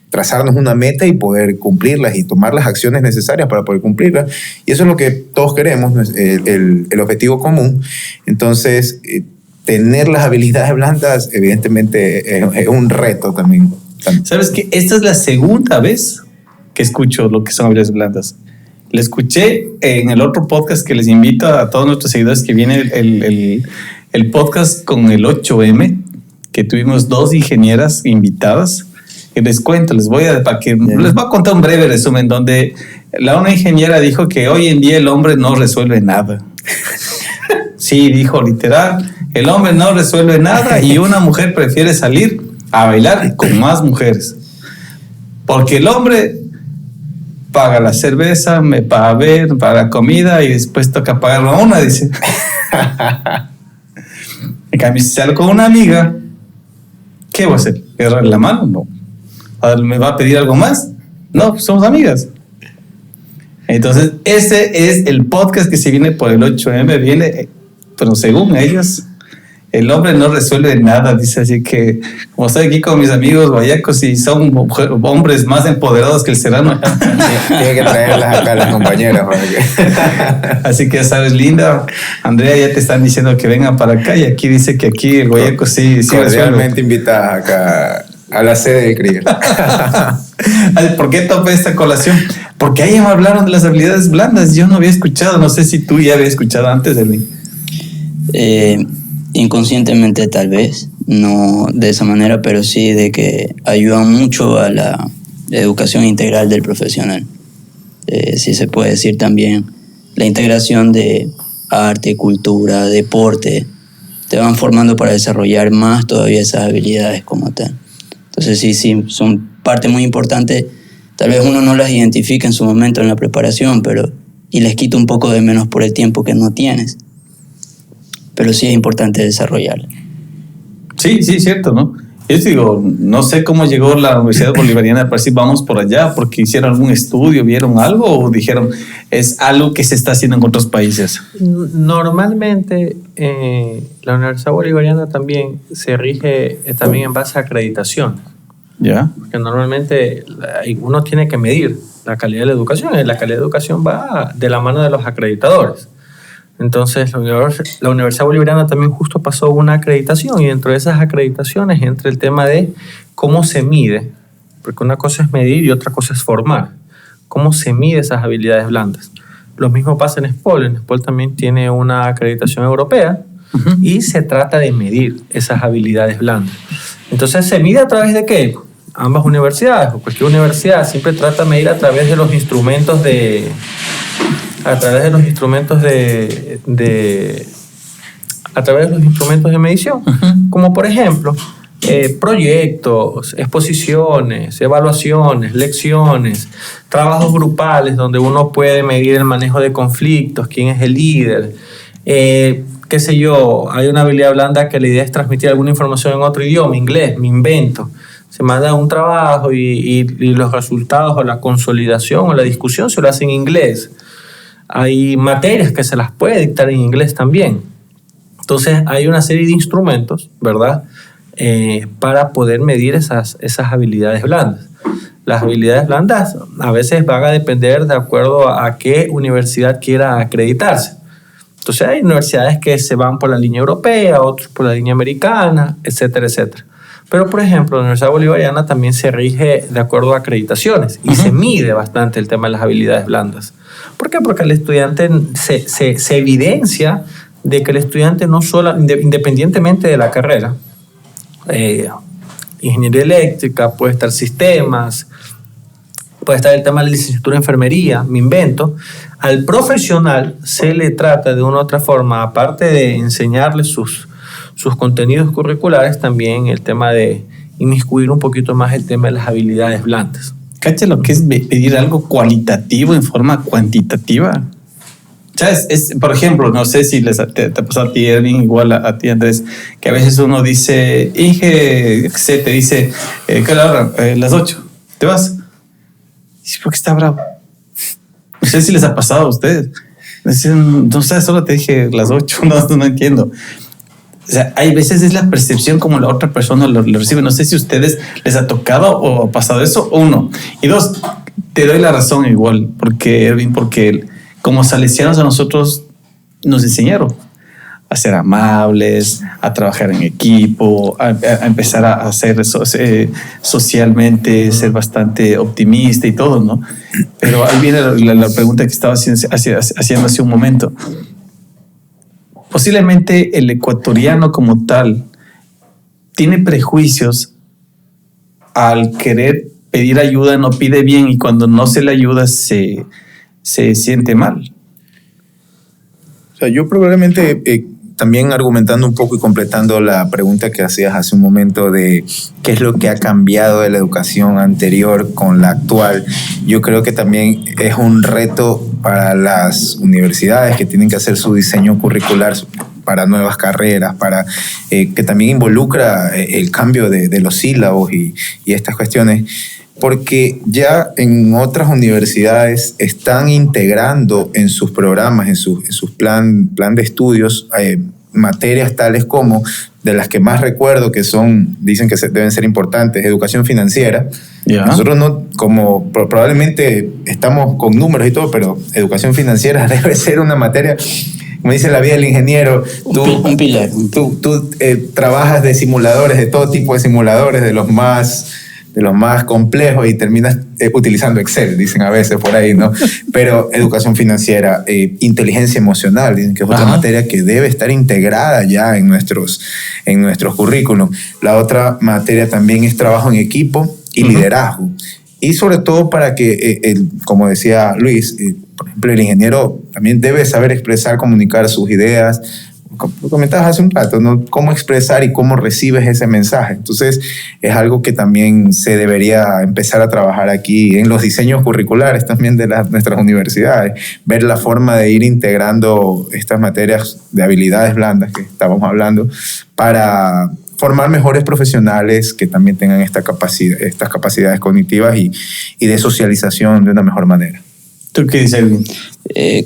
trazarnos una meta y poder cumplirlas y tomar las acciones necesarias para poder cumplirlas. Y eso es lo que todos queremos, ¿no? El objetivo común. Entonces, tener las habilidades blandas, evidentemente, es un reto también.
¿Sabes qué? Esta es la segunda vez que escucho lo que son habilidades blandas. Lo escuché en el otro podcast que les invito a todos nuestros seguidores, que viene el podcast con el 8M, que tuvimos 2 ingenieras invitadas. Que les cuento, les voy a contar un breve resumen donde una ingeniera dijo que hoy en día el hombre no resuelve nada. Sí, dijo literal, el hombre no resuelve nada y una mujer prefiere salir a bailar con más mujeres. Porque el hombre paga la cerveza, me paga ver, paga la comida y después toca pagarlo a una, dice. En cambio, si salgo con una amiga, ¿qué voy a hacer? ¿Agarrarle la mano? No. ¿Me va a pedir algo más? No, pues somos amigas. Entonces, ese es el podcast que se viene por el 8M. Viene, pero según ellos, el hombre no resuelve nada, dice. Así que, como estoy aquí con mis amigos guayacos y son hombres más empoderados que el serrano.
Tiene que traerlas acá las compañeras.
Así que, sabes, Linda, Andrea, ya te están diciendo que vengan para acá. Y aquí dice que aquí el guayaco sí
cordialmente invitadas acá a la sede de CRIA.
¿Por qué topé esta colación? Porque ahí me hablaron de las habilidades blandas. Yo no había escuchado, no sé si tú ya habías escuchado antes de mí.
Inconscientemente tal vez, no de esa manera, pero sí de que ayudan mucho a la educación integral del profesional. Sí se puede decir también la integración de arte, cultura, deporte, te van formando para desarrollar más todavía esas habilidades como tal. Entonces sí, son parte muy importante. Tal vez uno no las identifica en su momento en la preparación, y les quita un poco de menos por el tiempo que no tienes. Pero sí es importante desarrollarla.
Sí, cierto, ¿no? Yo digo, no sé cómo llegó la Universidad Bolivariana, para si vamos por allá, porque hicieron algún estudio, vieron algo o dijeron, es algo que se está haciendo en otros países.
Normalmente la Universidad Bolivariana también se rige también en base a acreditación.
¿Ya?
Porque normalmente uno tiene que medir la calidad de la educación y la calidad de educación va de la mano de los acreditadores. Entonces la Universidad Bolivariana también justo pasó una acreditación y dentro de esas acreditaciones entra el tema de cómo se mide, porque una cosa es medir y otra cosa es formar. ¿Cómo se mide esas habilidades blandas? Lo mismo pasa en SPOL. En SPOL también tiene una acreditación europea y se trata de medir esas habilidades blandas. Entonces, ¿se mide a través de qué? Ambas universidades o cualquier universidad siempre trata de medir a través de los instrumentos de medición, como por ejemplo proyectos, exposiciones, evaluaciones, lecciones, trabajos grupales donde uno puede medir el manejo de conflictos, quién es el líder, qué sé yo, hay una habilidad blanda que la idea es transmitir alguna información en otro idioma, inglés, me invento. Se manda un trabajo y los resultados o la consolidación o la discusión se lo hacen en inglés. Hay materias que se las puede dictar en inglés también. Entonces hay una serie de instrumentos, ¿verdad? Para poder medir esas habilidades blandas. Las habilidades blandas a veces van a depender de acuerdo a qué universidad quiera acreditarse. Entonces hay universidades que se van por la línea europea, otros por la línea americana, etcétera, etcétera. Pero, por ejemplo, la Universidad Bolivariana también se rige de acuerdo a acreditaciones y se mide bastante el tema de las habilidades blandas. ¿Por qué? Porque el estudiante se evidencia de que el estudiante no solo, independientemente de la carrera, ingeniería eléctrica, puede estar sistemas, puede estar el tema de la licenciatura en enfermería, me invento, al profesional se le trata de una u otra forma, aparte de enseñarle sus contenidos curriculares, también el tema de inmiscuir un poquito más el tema de las habilidades blandas.
¿Cacha lo que es pedir algo cualitativo en forma cuantitativa? ¿Sabes? Por ejemplo, no sé si te ha pasado a ti, Edwin, igual a ti, Andrés, que a veces uno dice, Inge, te dice, ¿qué hora? Las 8, ¿te vas? ¿Y por qué está bravo? No sé si les ha pasado a ustedes. Dicen, no sé, solo te dije las 8, no entiendo. O sea, hay veces es la percepción como la otra persona lo recibe. No sé si a ustedes les ha tocado o ha pasado eso, uno. Y dos, te doy la razón igual, porque Erwin, porque como salesianos a nosotros nos enseñaron a ser amables, a trabajar en equipo, a empezar a hacer eso, socialmente, ser bastante optimista y todo, ¿no? Pero ahí viene la pregunta que estaba haciendo hace un momento. Posiblemente el ecuatoriano como tal tiene prejuicios al querer pedir ayuda, no pide bien, y cuando no se le ayuda se siente mal.
O sea, yo probablemente también argumentando un poco y completando la pregunta que hacías hace un momento de qué es lo que ha cambiado de la educación anterior con la actual, yo creo que también es un reto para las universidades que tienen que hacer su diseño curricular para nuevas carreras, para que también involucra el cambio de los sílabos y estas cuestiones, porque ya en otras universidades están integrando en sus programas, en sus plan de estudios, materias tales como, de las que más recuerdo que dicen que deben ser importantes, educación financiera. Yeah. Nosotros no, como probablemente estamos con números y todo, pero educación financiera debe ser una materia, como dice la vida del ingeniero,
un pilar.
Tú trabajas de simuladores, de todo tipo de simuladores, de los más complejos, y terminas utilizando Excel, dicen a veces por ahí, ¿no? Pero educación financiera, inteligencia emocional, dicen que es otra materia que debe estar integrada ya en nuestros currículum. La otra materia también es trabajo en equipo y liderazgo. Y sobre todo para que, como decía Luis, por ejemplo, el ingeniero también debe saber expresar, comunicar sus ideas. Lo comentabas hace un rato, ¿no? Cómo expresar y cómo recibes ese mensaje. Entonces, es algo que también se debería empezar a trabajar aquí en los diseños curriculares también de nuestras universidades. Ver la forma de ir integrando estas materias de habilidades blandas que estábamos hablando para formar mejores profesionales que también tengan estas capacidades cognitivas y de socialización de una mejor manera.
¿Tú qué dices, Elvin?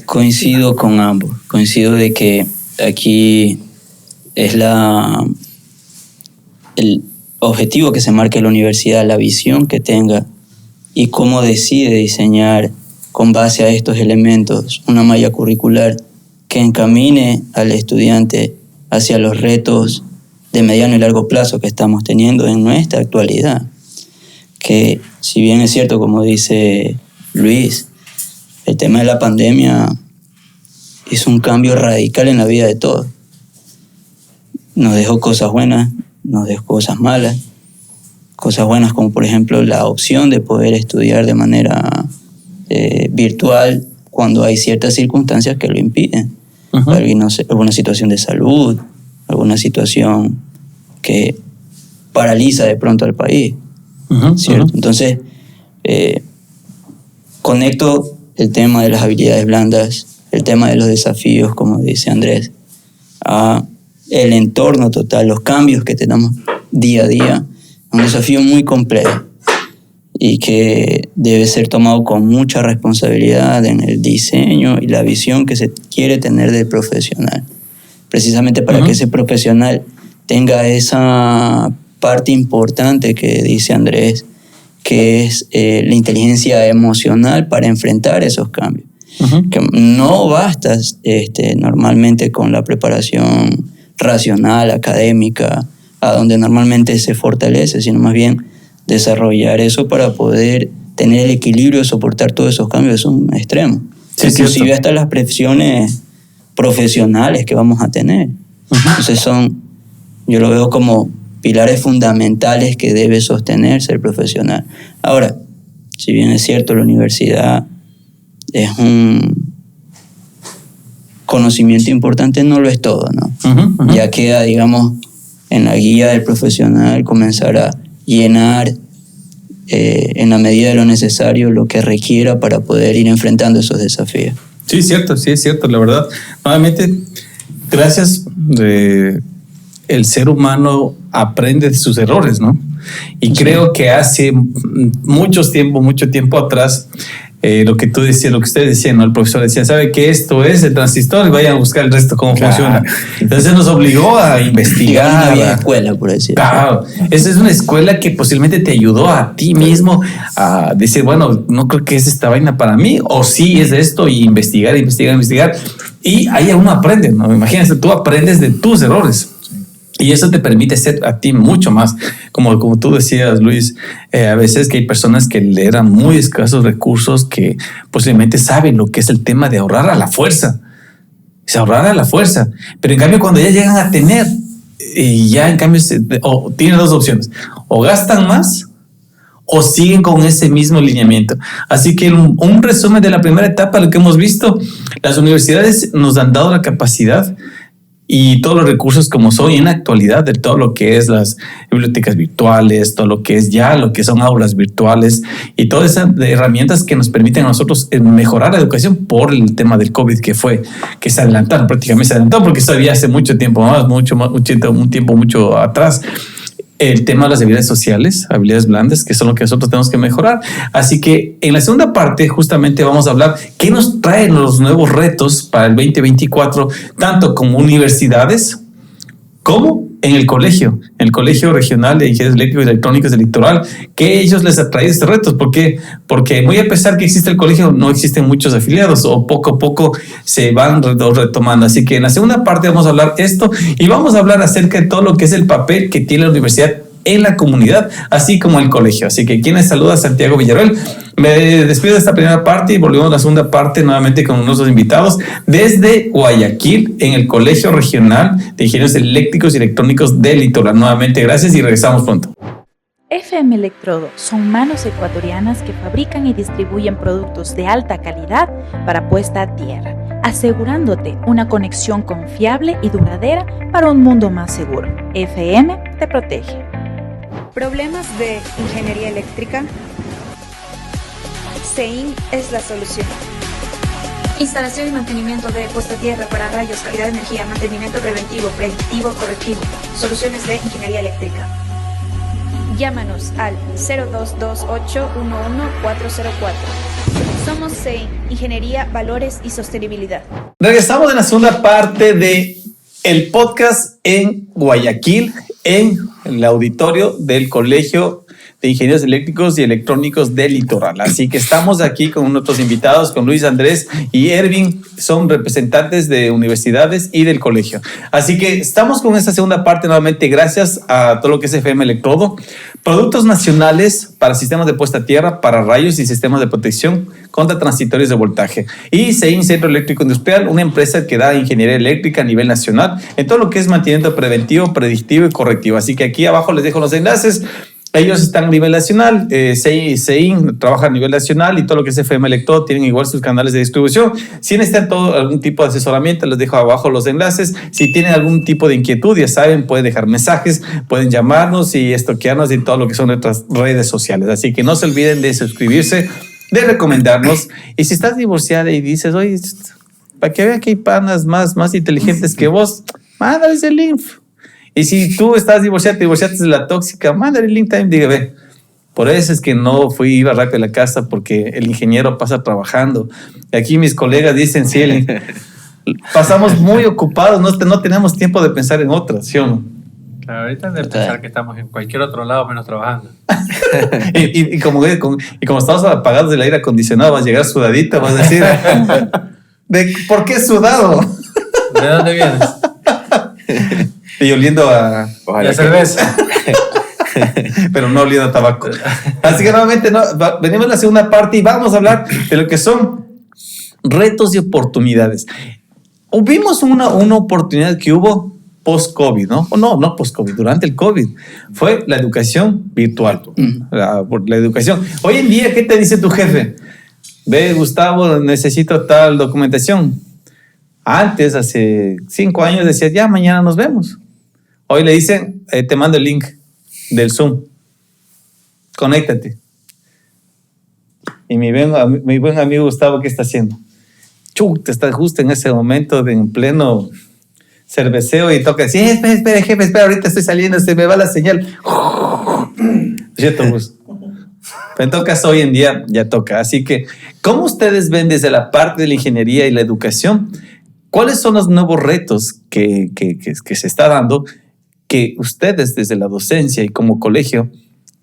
Coincido con ambos. Coincido de que aquí es el objetivo que se marque la universidad, la visión que tenga y cómo decide diseñar con base a estos elementos una malla curricular que encamine al estudiante hacia los retos de mediano y largo plazo que estamos teniendo en nuestra actualidad. Que si bien es cierto, como dice Luis, el tema de la pandemia hizo un cambio radical en la vida de todos. Nos dejó cosas buenas, nos dejó cosas malas. Cosas buenas como, por ejemplo, la opción de poder estudiar de manera virtual cuando hay ciertas circunstancias que lo impiden. Alguna situación de salud, alguna situación que paraliza de pronto al país. ¿Cierto? Entonces, conecto el tema de las habilidades blandas, el tema de los desafíos, como dice Andrés, a el entorno total, los cambios que tenemos día a día, un desafío muy complejo y que debe ser tomado con mucha responsabilidad en el diseño y la visión que se quiere tener del profesional, precisamente para que ese profesional tenga esa parte importante que dice Andrés, que es la inteligencia emocional para enfrentar esos cambios. Que no basta normalmente con la preparación racional, académica, a donde normalmente se fortalece, sino más bien desarrollar eso para poder tener el equilibrio de soportar todos esos cambios es un extremo. Sí, inclusive hasta las presiones profesionales que vamos a tener. Entonces yo lo veo como pilares fundamentales que debe sostenerse el profesional. Ahora, si bien es cierto, la universidad es un conocimiento importante, no lo es todo, ¿no? Ya queda, digamos, en la guía del profesional comenzar a llenar en la medida de lo necesario lo que requiera para poder ir enfrentando esos desafíos.
Sí, es cierto, la verdad. Nuevamente, gracias. El ser humano aprende de sus errores, ¿no? Y creo que hace mucho tiempo atrás, lo que tú decías, lo que ustedes decían, ¿no? El profesor decía, ¿sabe qué? Esto es el transistor y vayan a buscar el resto, cómo funciona. Entonces nos obligó a investigar.
Una vieja escuela, por decirlo.
Claro, esa es una escuela que posiblemente te ayudó a ti mismo a decir, bueno, no creo que es esta vaina para mí, o sí es esto, y investigar. Y ahí uno aprende, ¿no? Imagínate, tú aprendes de tus errores. Y eso te permite ser a ti mucho más. Como tú decías, Luis, a veces que hay personas que le eran muy escasos recursos que posiblemente saben lo que es el tema de ahorrar a la fuerza. Es ahorrar a la fuerza. Pero en cambio, cuando ya llegan a tener, y ya en cambio tienen dos opciones. O gastan más o siguen con ese mismo lineamiento. Así que un resumen de la primera etapa, lo que hemos visto, las universidades nos han dado la capacidad y todos los recursos como son y en la actualidad de todo lo que es las bibliotecas virtuales, todo lo que es ya lo que son aulas virtuales y todas esas herramientas que nos permiten a nosotros mejorar la educación por el tema del COVID que se adelantaron, prácticamente se adelantó porque eso había hace mucho tiempo más, un tiempo mucho atrás. El tema de las habilidades sociales, habilidades blandas, que son lo que nosotros tenemos que mejorar. Así que en la segunda parte justamente vamos a hablar qué nos traen los nuevos retos para el 2024, tanto como universidades como en el Colegio Regional de Ingenieros Eléctricos y Electrónicos del Litoral, que ellos les atrae estos retos. ¿Por qué? Porque muy a pesar que existe el colegio, no existen muchos afiliados o poco a poco se van retomando. Así que en la segunda parte vamos a hablar esto y vamos a hablar acerca de todo lo que es el papel que tiene la universidad en la comunidad, así como el colegio. Así que quienes saluda Santiago Villarroel. Me despido de esta primera parte y volvemos a la segunda parte nuevamente con nuestros invitados desde Guayaquil en el Colegio Regional de Ingenieros Eléctricos y Electrónicos del Litoral. Nuevamente gracias y regresamos pronto.
FM Electrodo son manos ecuatorianas que fabrican y distribuyen productos de alta calidad para puesta a tierra, asegurándote una conexión confiable y duradera para un mundo más seguro. FM te protege.
¿Problemas de ingeniería eléctrica? CEIN es la solución. Instalación y mantenimiento de puesta a tierra para rayos, calidad de energía, mantenimiento preventivo, predictivo, correctivo. Soluciones de ingeniería eléctrica. Llámanos al 0228 11404. Somos CEIN, Ingeniería, Valores y Sostenibilidad.
Regresamos en la segunda parte de el podcast en Guayaquil, en el auditorio del Colegio de Ingenieros Eléctricos y Electrónicos del Litoral. Así que estamos aquí con nuestros invitados, con Luis Andrés y Ervin, son representantes de universidades y del colegio. Así que estamos con esta segunda parte nuevamente gracias a todo lo que es FM Electrodo. Productos nacionales para sistemas de puesta a tierra, para rayos y sistemas de protección contra transitorios de voltaje. Y CEIN, Centro Eléctrico Industrial, una empresa que da ingeniería eléctrica a nivel nacional en todo lo que es mantenimiento preventivo, predictivo y correctivo. Así que aquí abajo les dejo los enlaces. Ellos están a nivel nacional, CEIN trabaja a nivel nacional y todo lo que es FM Electrodo tienen igual sus canales de distribución. Si necesitan algún tipo de asesoramiento, les dejo abajo los enlaces. Si tienen algún tipo de inquietud, ya saben, pueden dejar mensajes, pueden llamarnos y estoquearnos en todo lo que son nuestras redes sociales. Así que no se olviden de suscribirse, de recomendarnos. Y si estás divorciada y dices, oye, para que vean que hay panas más inteligentes que vos, mándales el link. Y si tú estás divorciado, te divorciaste de la tóxica, mándale el link también, diga, ve. Por eso es que no iba rápido a la casa, porque el ingeniero pasa trabajando. Y aquí mis colegas dicen, sí, pasamos muy ocupados, no tenemos tiempo de pensar en otras, ¿sí o no?
Claro, ahorita de pensar que estamos en cualquier otro lado menos trabajando.
y como estamos apagados del aire acondicionado, vas a llegar sudadito, vas a decir, ¿por qué sudado?
¿De dónde vienes?
Y oliendo a
cerveza.
Pero no oliendo a tabaco. Así que nuevamente venimos a la segunda parte y vamos a hablar de lo que son retos y oportunidades. Vimos una oportunidad que hubo post-COVID, ¿no? No post-COVID, durante el COVID. Fue la educación virtual. La educación. Hoy en día, ¿qué te dice tu jefe? Ve, Gustavo, necesito tal documentación. Antes, hace 5 años, decías, ya, mañana nos vemos. Hoy le dicen, te mando el link del Zoom. Conéctate. Y mi buen amigo Gustavo, ¿qué está haciendo? Chuta, está justo en ese momento en pleno cerveceo y toca decir, espera, jefe, ahorita estoy saliendo, se me va la señal. ¿Cierto, Gus? Pero en todo caso, hoy en día ya toca. Así que, ¿Cómo ustedes ven desde la parte de la ingeniería y la educación? ¿Cuáles son los nuevos retos que se está dando que ustedes desde la docencia y como colegio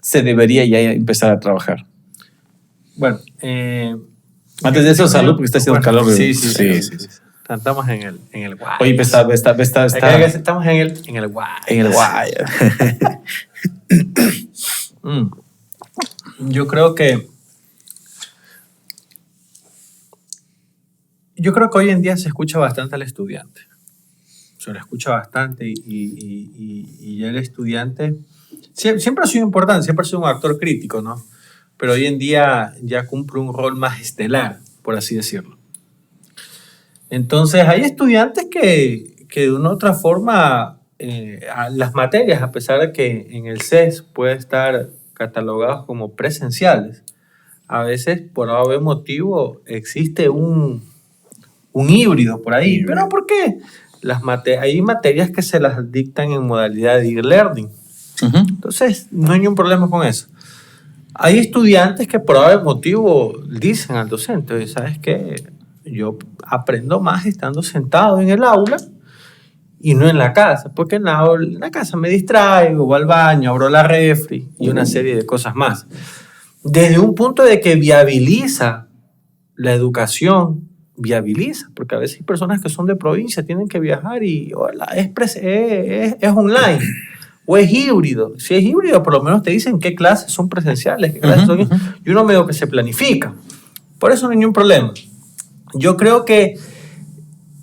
se debería ya empezar a trabajar?
Bueno,
antes de eso, salud, porque está haciendo calor.
Sí. Estamos en el guay.
Oye,
estamos en el guay.
En el guay.
Yo creo que hoy en día se escucha bastante al estudiante. Se lo escucha bastante y el estudiante siempre ha sido importante, siempre ha sido un actor crítico, ¿no? Pero hoy en día ya cumple un rol más estelar, por así decirlo. Entonces hay estudiantes que de una u otra forma las materias, a pesar de que en el CES puede estar catalogados como presenciales, a veces por algún motivo existe un híbrido por ahí. ¿Pero por qué? Hay materias que se las dictan en modalidad de e-learning. Entonces, no hay ningún problema con eso. Hay estudiantes que por algún motivo dicen al docente, oye, ¿sabes qué? Yo aprendo más estando sentado en el aula y no en la casa, porque en la casa me distraigo, voy al baño, abro la refri y una serie de cosas más. Desde un punto de que viabiliza la educación, porque a veces hay personas que son de provincia, tienen que viajar y es online o es híbrido. Si es híbrido, por lo menos te dicen qué clases son presenciales, qué clases son, y uno medio que se planifica. Por eso no hay ningún problema. Yo creo que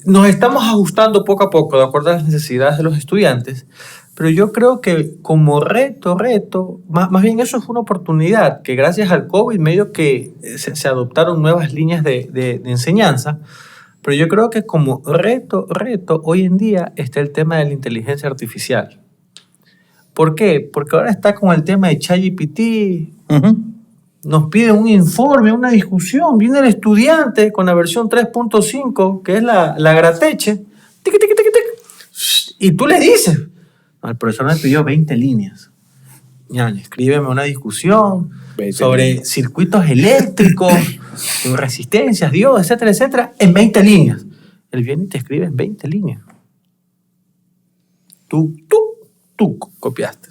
nos estamos ajustando poco a poco de acuerdo a las necesidades de los estudiantes, pero yo creo que como reto, más bien eso es una oportunidad, que gracias al COVID medio que se adoptaron nuevas líneas de enseñanza, pero yo creo que como reto, hoy en día está el tema de la inteligencia artificial. ¿Por qué? Porque ahora está con el tema de ChatGPT, nos pide un informe, una discusión, viene el estudiante con la versión 3.5, que es la grateche, y tú le dices, el profesor me pidió 20 líneas. Escríbeme una discusión sobre circuitos eléctricos, resistencias, diodos, etcétera, etcétera, en 20 líneas. Él viene y te escribe en 20 líneas. Tú copiaste.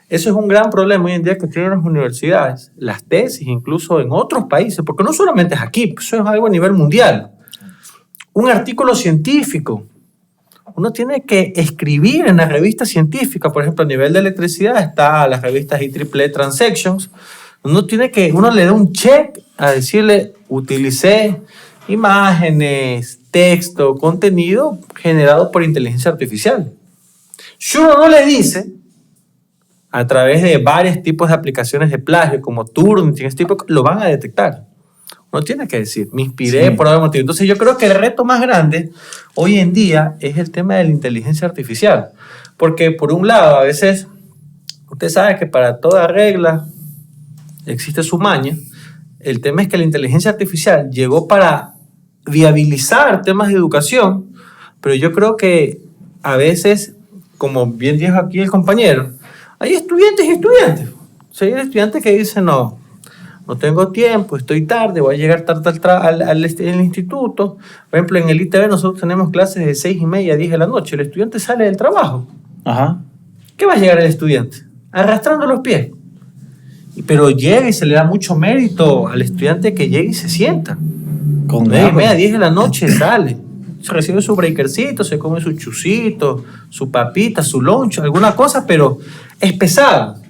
Eso es un gran problema hoy en día que tienen las universidades, las tesis, incluso en otros países, porque no solamente es aquí, eso es algo a nivel mundial. Un artículo científico, uno tiene que escribir en la revista científica, por ejemplo, a nivel de electricidad está las revistas IEEE Transactions, uno le da un check a decirle, utilicé imágenes, texto, contenido generado por inteligencia artificial. Si uno no le dice, a través de varios tipos de aplicaciones de plagio, como Turnitin, este tipo, lo van a detectar. Uno tiene que decir, me inspiré por algún motivo. Entonces yo creo que el reto más grande hoy en día es el tema de la inteligencia artificial. Porque por un lado, a veces, usted sabe que para toda regla existe su maña. El tema es que la inteligencia artificial llegó para viabilizar temas de educación, pero yo creo que a veces, como bien dijo aquí el compañero, hay estudiantes y estudiantes. O sea, hay estudiantes que dicen, no tengo tiempo, estoy tarde, voy a llegar tarde al instituto. Por ejemplo, en el ITB nosotros tenemos clases de 6:30 a 10 de la noche. El estudiante sale del trabajo. ¿Qué va a llegar el estudiante? Arrastrando los pies. Pero llega y se le da mucho mérito al estudiante que llega y se sienta. Con 9:30 a 10 de la noche sale. Se recibe su breakercito, se come su chucito, su papita, su lunch, alguna cosa, pero es pesado.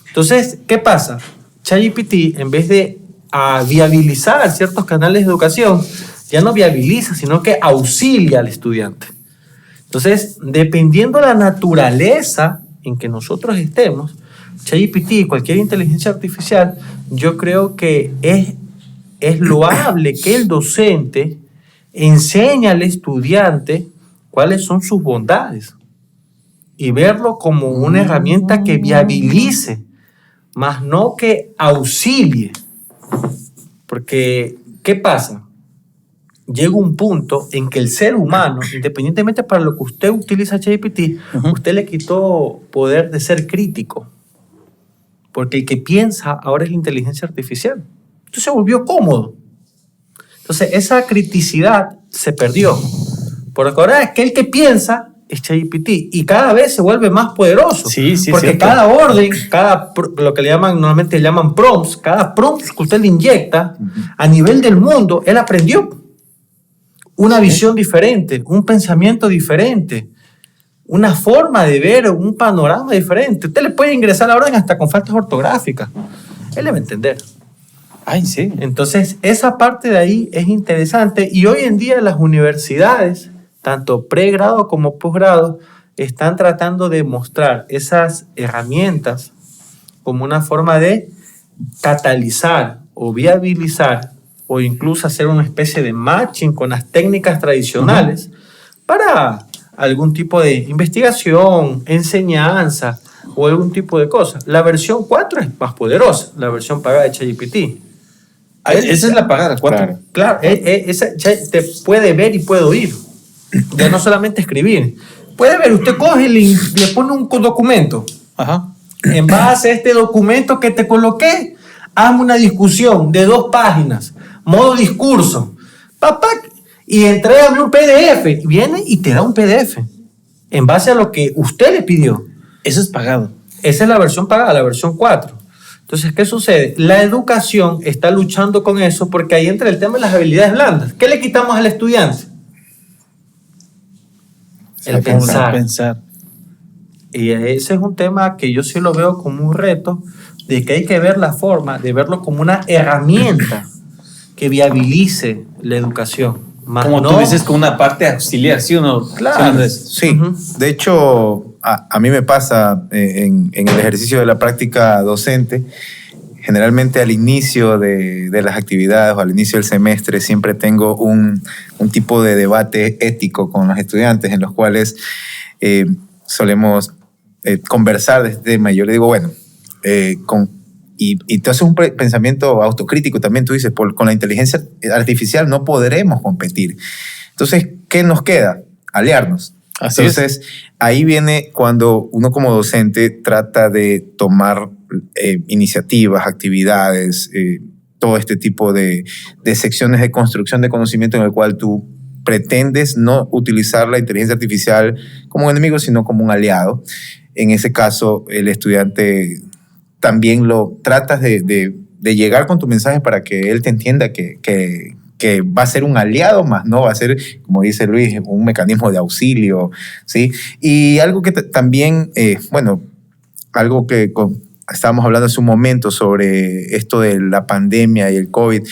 Entonces, ¿qué pasa? ChatGPT, en vez de viabilizar ciertos canales de educación, ya no viabiliza, sino que auxilia al estudiante. Entonces, dependiendo de la naturaleza en que nosotros estemos, ChatGPT y cualquier inteligencia artificial, yo creo que es loable que el docente enseñe al estudiante cuáles son sus bondades y verlo como una herramienta que viabilice, más no que auxilie. Porque, ¿qué pasa? Llega un punto en que el ser humano, independientemente para lo que usted utiliza ChatGPT, usted le quitó poder de ser crítico. Porque el que piensa ahora es la inteligencia artificial. Entonces se volvió cómodo. Entonces esa criticidad se perdió. Porque ahora aquel que piensa es ChatGPT y cada vez se vuelve más poderoso.
Sí,
porque
cierto.
cada orden, lo que normalmente le llaman prompts, cada prompt que usted le inyecta a nivel del mundo, él aprendió una visión diferente, un pensamiento diferente, una forma de ver, un panorama diferente. Usted le puede ingresar la orden hasta con faltas ortográficas. Él le va a entender.
Ay, sí.
Entonces, esa parte de ahí es interesante y hoy en día las universidades, tanto pregrado como posgrado, están tratando de mostrar esas herramientas como una forma de catalizar o viabilizar o incluso hacer una especie de matching con las técnicas tradicionales para algún tipo de investigación, enseñanza o algún tipo de cosa. La versión 4 es más poderosa, la versión pagada de ChatGPT.
Esa es la pagada, 4.
Claro, esa ya te puede ver y puede oír. Ya no solamente escribir. Puede ver, usted coge y le pone un documento.
Ajá.
En base a este documento que te coloqué, hazme una discusión de 2 páginas, modo discurso. Papá, y entrégame un PDF. Y viene y te da un PDF. En base a lo que usted le pidió.
Eso es pagado.
Esa es la versión pagada, la versión 4. Entonces, ¿qué sucede? La educación está luchando con eso porque ahí entra el tema de las habilidades blandas. ¿Qué le quitamos al estudiante? El pensar. Y ese es un tema que yo sí lo veo como un reto, de que hay que ver la forma de verlo como una herramienta que viabilice la educación. Más
Como
no,
tú dices, con una parte auxiliar, ¿sí o no?
Claro.
Sí, de hecho, a mí me pasa en el ejercicio de la práctica docente, generalmente al inicio de las actividades o al inicio del semestre siempre tengo un tipo de debate ético con los estudiantes en los cuales solemos conversar de este tema. Y yo le digo, bueno, y tú haces un pensamiento autocrítico también, tú dices, con la inteligencia artificial no podremos competir. Entonces, ¿qué nos queda? Aliarnos. Entonces, ahí viene cuando uno como docente trata de tomar iniciativas, actividades, todo este tipo de secciones de construcción de conocimiento en el cual tú pretendes no utilizar la inteligencia artificial como un enemigo, sino como un aliado. En ese caso, el estudiante también lo tratas de llegar con tu mensaje para que él te entienda que va a ser un aliado, más no va a ser, como dice Luis, un mecanismo de auxilio, ¿sí? Y algo que también, algo que estábamos hablando hace un momento sobre esto de la pandemia y el COVID.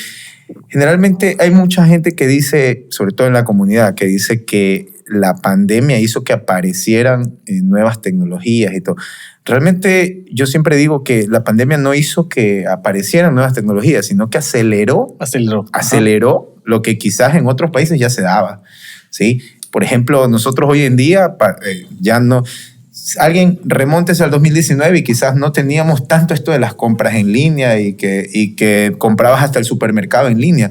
Generalmente hay mucha gente que dice, sobre todo en la comunidad, que dice que la pandemia hizo que aparecieran nuevas tecnologías y todo. Realmente yo siempre digo que la pandemia no hizo que aparecieran nuevas tecnologías, sino que aceleró lo que quizás en otros países ya se daba, ¿sí? Por ejemplo, nosotros hoy en día ya no... Alguien remóntese al 2019 y quizás no teníamos tanto esto de las compras en línea y que comprabas hasta el supermercado en línea.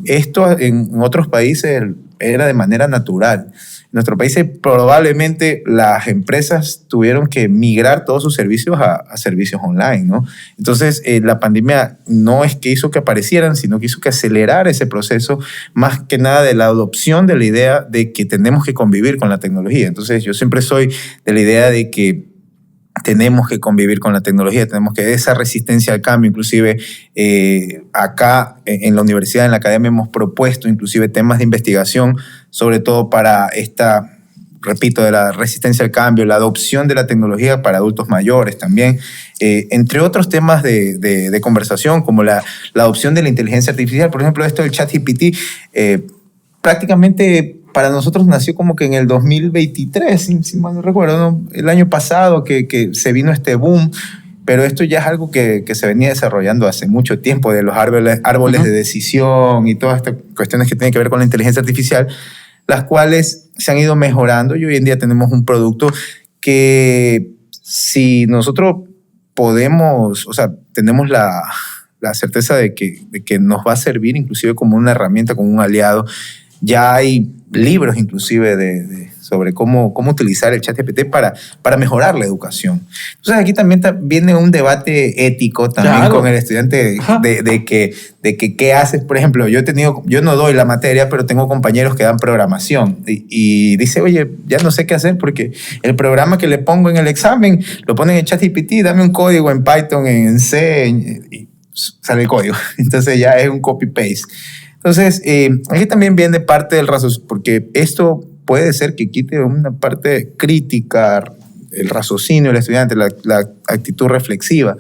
Esto en otros países era de manera natural. En nuestro país probablemente las empresas tuvieron que migrar todos sus servicios a servicios online, ¿no? Entonces, la pandemia no es que hizo que aparecieran, sino que hizo que acelerara ese proceso, más que nada de la adopción de la idea de que tenemos que convivir con la tecnología. Entonces, yo siempre soy de la idea de que tenemos que convivir con la tecnología, tenemos que esa resistencia al cambio, inclusive acá en la universidad, en la academia hemos propuesto inclusive temas de investigación, sobre todo para esta, repito, de la resistencia al cambio, la adopción de la tecnología para adultos mayores también, entre otros temas de conversación como la adopción de la inteligencia artificial, por ejemplo, esto del ChatGPT, prácticamente para nosotros nació como que en el 2023, si mal no recuerdo, ¿no? El año pasado que se vino este boom, pero esto ya es algo que se venía desarrollando hace mucho tiempo, de los árboles de decisión y todas estas cuestiones que tienen que ver con la inteligencia artificial, las cuales se han ido mejorando y hoy en día tenemos un producto que si nosotros podemos, o sea, tenemos la certeza de que nos va a servir inclusive como una herramienta, como un aliado. Ya hay libros inclusive sobre cómo utilizar el ChatGPT para mejorar la educación. Entonces aquí también viene un debate ético también, claro, con el estudiante de que qué haces. Por ejemplo, yo no doy la materia, pero tengo compañeros que dan programación y dice, oye, ya no sé qué hacer porque el programa que le pongo en el examen lo ponen en ChatGPT, dame un código en Python, en C, y sale el código. Entonces ya es un copy-paste. Entonces, aquí también viene parte del raciocinio, porque esto puede ser que quite una parte crítica, el raciocinio del estudiante, la actitud reflexiva.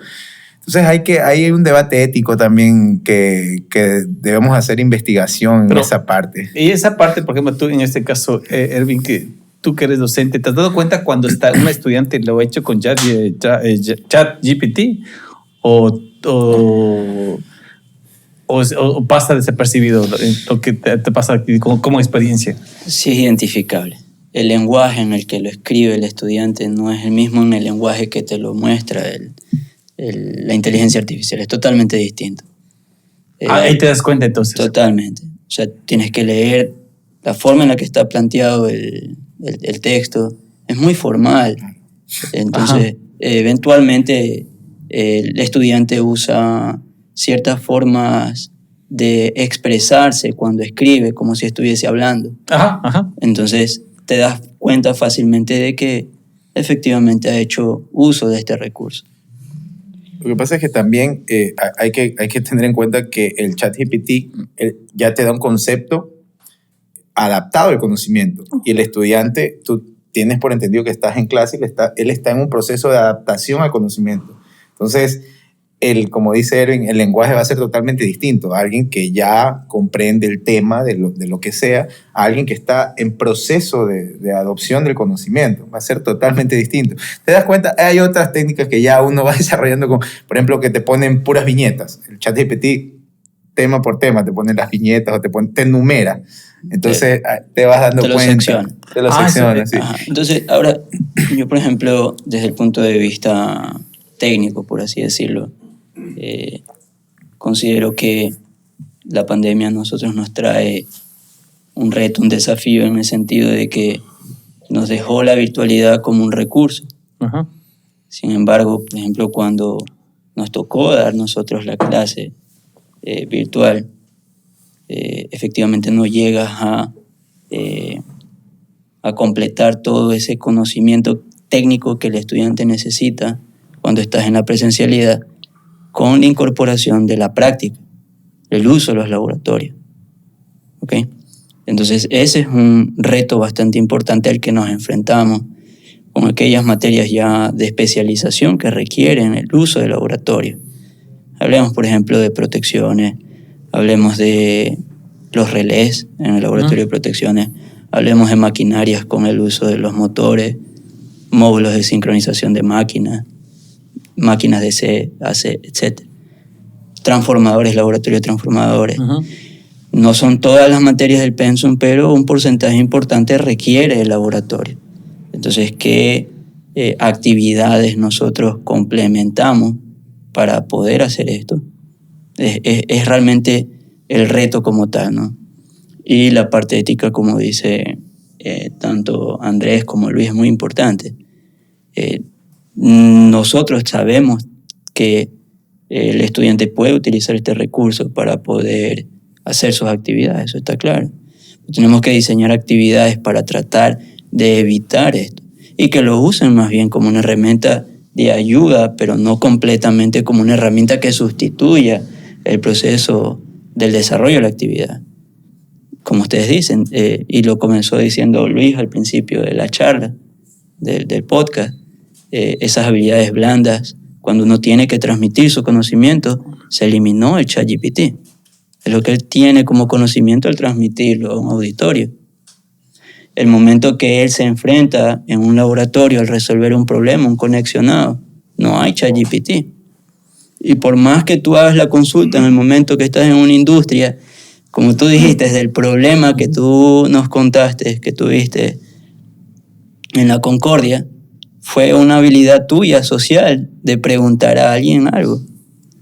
Entonces hay un debate ético también que debemos hacer investigación en esa parte.
Y esa parte, por ejemplo, tú en este caso, Erwin, que tú que eres docente, ¿te has dado cuenta cuando está un estudiante lo ha hecho con ChatGPT o pasa desapercibido lo que te pasa aquí como experiencia?
Sí, es identificable. El lenguaje en el que lo escribe el estudiante no es el mismo en el lenguaje que te lo muestra la inteligencia artificial. Es totalmente distinto.
Ahí te das cuenta entonces.
Totalmente. O sea, tienes que leer la forma en la que está planteado el texto. Es muy formal. Entonces, eventualmente el estudiante usa ciertas formas de expresarse cuando escribe, como si estuviese hablando. Entonces te das cuenta fácilmente de que efectivamente ha hecho uso de este recurso.
Lo que pasa es que también hay que tener en cuenta que el ChatGPT ya te da un concepto adaptado al conocimiento, y el estudiante, tú tienes por entendido que estás en clase y él está en un proceso de adaptación al conocimiento. Entonces, como dice Erwin, el lenguaje va a ser totalmente distinto. Alguien que ya comprende el tema de lo que sea, a alguien que está en proceso de adopción del conocimiento. Va a ser totalmente distinto. ¿Te das cuenta? Hay otras técnicas que ya uno va desarrollando, como, por ejemplo, que te ponen puras viñetas. El ChatGPT, tema por tema, te ponen las viñetas o te enumera. Entonces te vas dando cuenta. Te lo secciona, sí.
Entonces, ahora, yo, por ejemplo, desde el punto de vista técnico, por así decirlo, considero que la pandemia a nosotros nos trae un reto, un desafío, en el sentido de que nos dejó la virtualidad como un recurso. Sin embargo, por ejemplo, cuando nos tocó dar nosotros la clase virtual, efectivamente no llegas a completar todo ese conocimiento técnico que el estudiante necesita cuando estás en la presencialidad, con la incorporación de la práctica, el uso de los laboratorios. ¿Okay? Entonces, ese es un reto bastante importante al que nos enfrentamos con aquellas materias ya de especialización que requieren el uso de laboratorio. Hablemos, por ejemplo, de protecciones, hablemos de los relés en el laboratorio de protecciones, hablemos de maquinarias con el uso de los motores, módulos de sincronización de máquinas de C, AC, etc. Transformadores, laboratorios transformadores. No son todas las materias del pensum, pero un porcentaje importante requiere el laboratorio. Entonces, ¿qué actividades nosotros complementamos para poder hacer esto? Es realmente el reto como tal, ¿no? Y la parte ética, como dice tanto Andrés como Luis, es muy importante. Nosotros sabemos que el estudiante puede utilizar este recurso para poder hacer sus actividades, eso está claro. Tenemos que diseñar actividades para tratar de evitar esto y que lo usen más bien como una herramienta de ayuda, pero no completamente como una herramienta que sustituya el proceso del desarrollo de la actividad. Como ustedes dicen, y lo comenzó diciendo Luis al principio de la charla, del podcast, esas habilidades blandas, cuando uno tiene que transmitir su conocimiento, se eliminó el ChatGPT. Es lo que él tiene como conocimiento al transmitirlo a un auditorio. El momento que él se enfrenta en un laboratorio al resolver un problema, un conexionado, no hay ChatGPT. Y por más que tú hagas la consulta en el momento que estás en una industria, como tú dijiste, del problema que tú nos contaste, que tuviste en la Concordia, fue una habilidad tuya social de preguntar a alguien algo.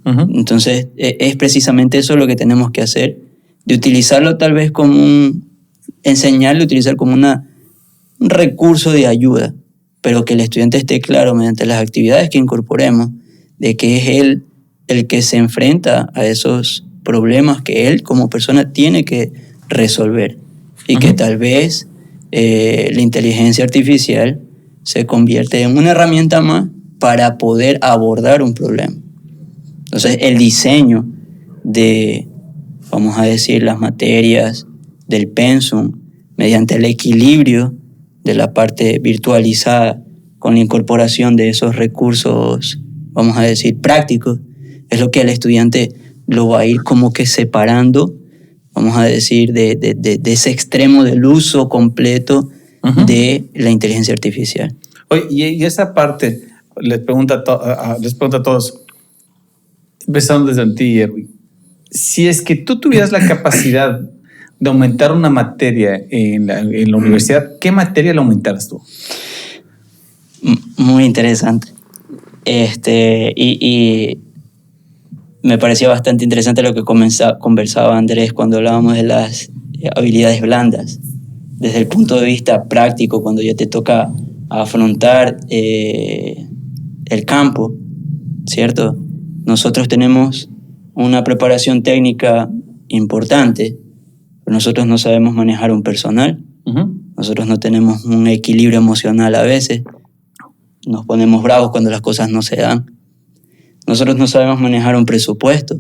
Entonces, es precisamente eso lo que tenemos que hacer, de utilizarlo tal vez como enseñarlo a utilizar como una recurso de ayuda, pero que el estudiante esté claro mediante las actividades que incorporemos de que es él el que se enfrenta a esos problemas que él como persona tiene que resolver y que tal vez la inteligencia artificial se convierte en una herramienta más para poder abordar un problema. Entonces, el diseño de, vamos a decir, las materias del pensum, mediante el equilibrio de la parte virtualizada con la incorporación de esos recursos, vamos a decir, prácticos, es lo que el estudiante lo va a ir como que separando, vamos a decir, de ese extremo del uso completo de la inteligencia artificial.
Oye, y esa parte, les pregunto a todos, empezando desde ti, Erwin, si es que tú tuvieras la capacidad de aumentar una materia en la universidad, ¿qué materia la aumentaras tú?
Muy interesante. Y me parecía bastante interesante lo que conversaba Andrés cuando hablábamos de las habilidades blandas. Desde el punto de vista práctico, cuando ya te toca afrontar el campo, ¿cierto? Nosotros tenemos una preparación técnica importante, pero nosotros no sabemos manejar un personal. Nosotros no tenemos un equilibrio emocional a veces. Nos ponemos bravos cuando las cosas no se dan. Nosotros no sabemos manejar un presupuesto,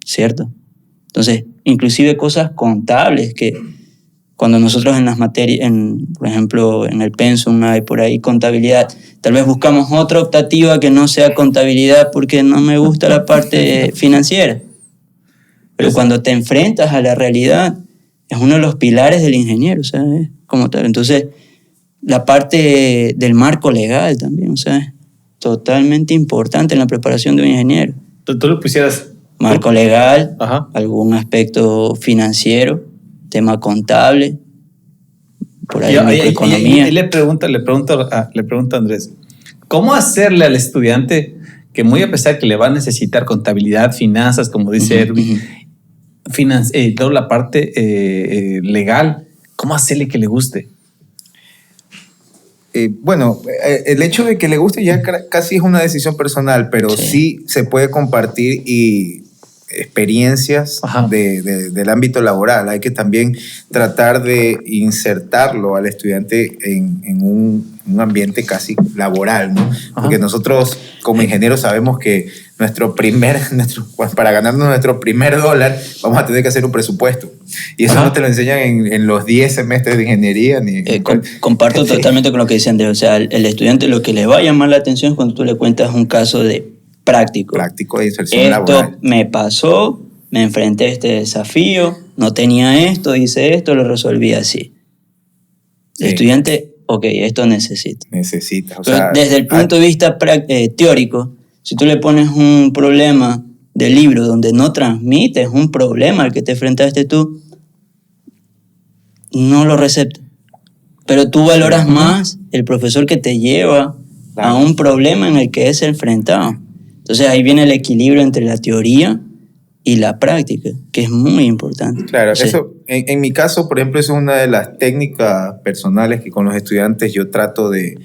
¿cierto? Entonces, inclusive cosas contables que cuando nosotros en las materias, por ejemplo, en el pensum hay por ahí contabilidad, tal vez buscamos otra optativa que no sea contabilidad porque no me gusta la parte financiera. Pero cuando te enfrentas a la realidad, es uno de los pilares del ingeniero, ¿sabes? Como tal. Entonces, la parte del marco legal también, ¿sabes? Totalmente importante en la preparación de un ingeniero.
¿Tú lo pusieras?
Marco legal,
Ajá.
algún aspecto financiero, tema contable, por ahí microeconomía.
Y le pregunto a Andrés, ¿cómo hacerle al estudiante que muy a pesar que le va a necesitar contabilidad, finanzas, como dice Erwin, toda la parte legal, ¿cómo hacerle que le guste?
Bueno, el hecho de que le guste ya casi es una decisión personal, pero sí se puede compartir y experiencias del ámbito laboral. Hay que también tratar de insertarlo al estudiante en un ambiente casi laboral, ¿no? Porque nosotros como ingenieros sabemos que para ganarnos nuestro primer dólar vamos a tener que hacer un presupuesto. Y eso no te lo enseñan en los 10 semestres de ingeniería.
Comparto totalmente con lo que dice Andrés. O sea, el estudiante lo que le va a llamar la atención es cuando tú le cuentas un caso de práctico.
Práctico de inserción laboral.
Esto me pasó, me enfrenté a este desafío, no tenía esto, hice esto, lo resolví así. El estudiante, ok, esto necesita.
O sea,
desde el punto de vista teórico, si tú le pones un problema del libro donde no transmites un problema al que te enfrentaste tú, no lo recepta. Pero tú valoras más el profesor que te lleva a un problema en el que es enfrentado. Entonces ahí viene el equilibrio entre la teoría y la práctica, que es muy importante.
Claro, eso en mi caso, por ejemplo, eso es una de las técnicas personales que con los estudiantes yo trato de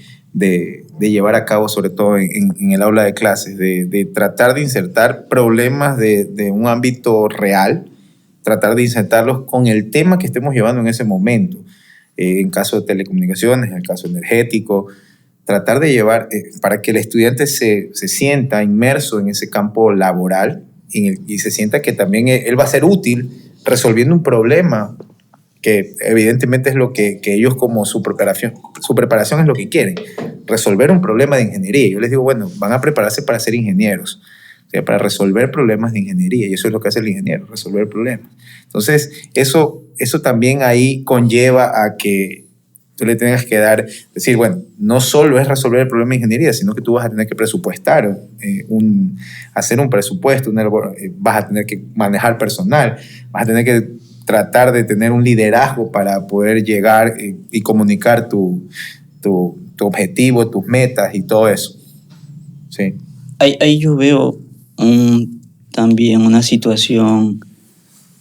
llevar a cabo, sobre todo en el aula de clases, de tratar de insertar problemas de un ámbito real, tratar de insertarlos con el tema que estemos llevando en ese momento. En caso de telecomunicaciones, en el caso energético, tratar de llevar para que el estudiante se sienta inmerso en ese campo laboral y se sienta que también él va a ser útil resolviendo un problema que evidentemente es lo que ellos como su preparación es lo que quieren, resolver un problema de ingeniería. Yo les digo, bueno, van a prepararse para ser ingenieros, o sea, para resolver problemas de ingeniería, y eso es lo que hace el ingeniero, resolver problemas. Entonces, eso también ahí conlleva a que tú le tengas que decir, bueno, no solo es resolver el problema de ingeniería, sino que tú vas a tener que presupuestar, hacer un presupuesto, vas a tener que manejar personal, vas a tener que tratar de tener un liderazgo para poder llegar y comunicar tu objetivo, tus metas y todo eso. Sí.
Ahí yo veo también una situación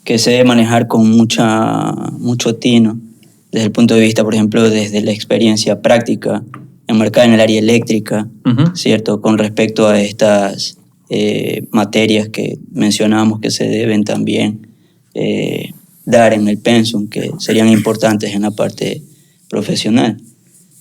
que se debe manejar con mucho tino, desde el punto de vista, por ejemplo, desde la experiencia práctica enmarcada en el área eléctrica, ¿cierto? Con respecto a estas materias que mencionamos que se deben también dar en el pensum, que serían importantes en la parte profesional,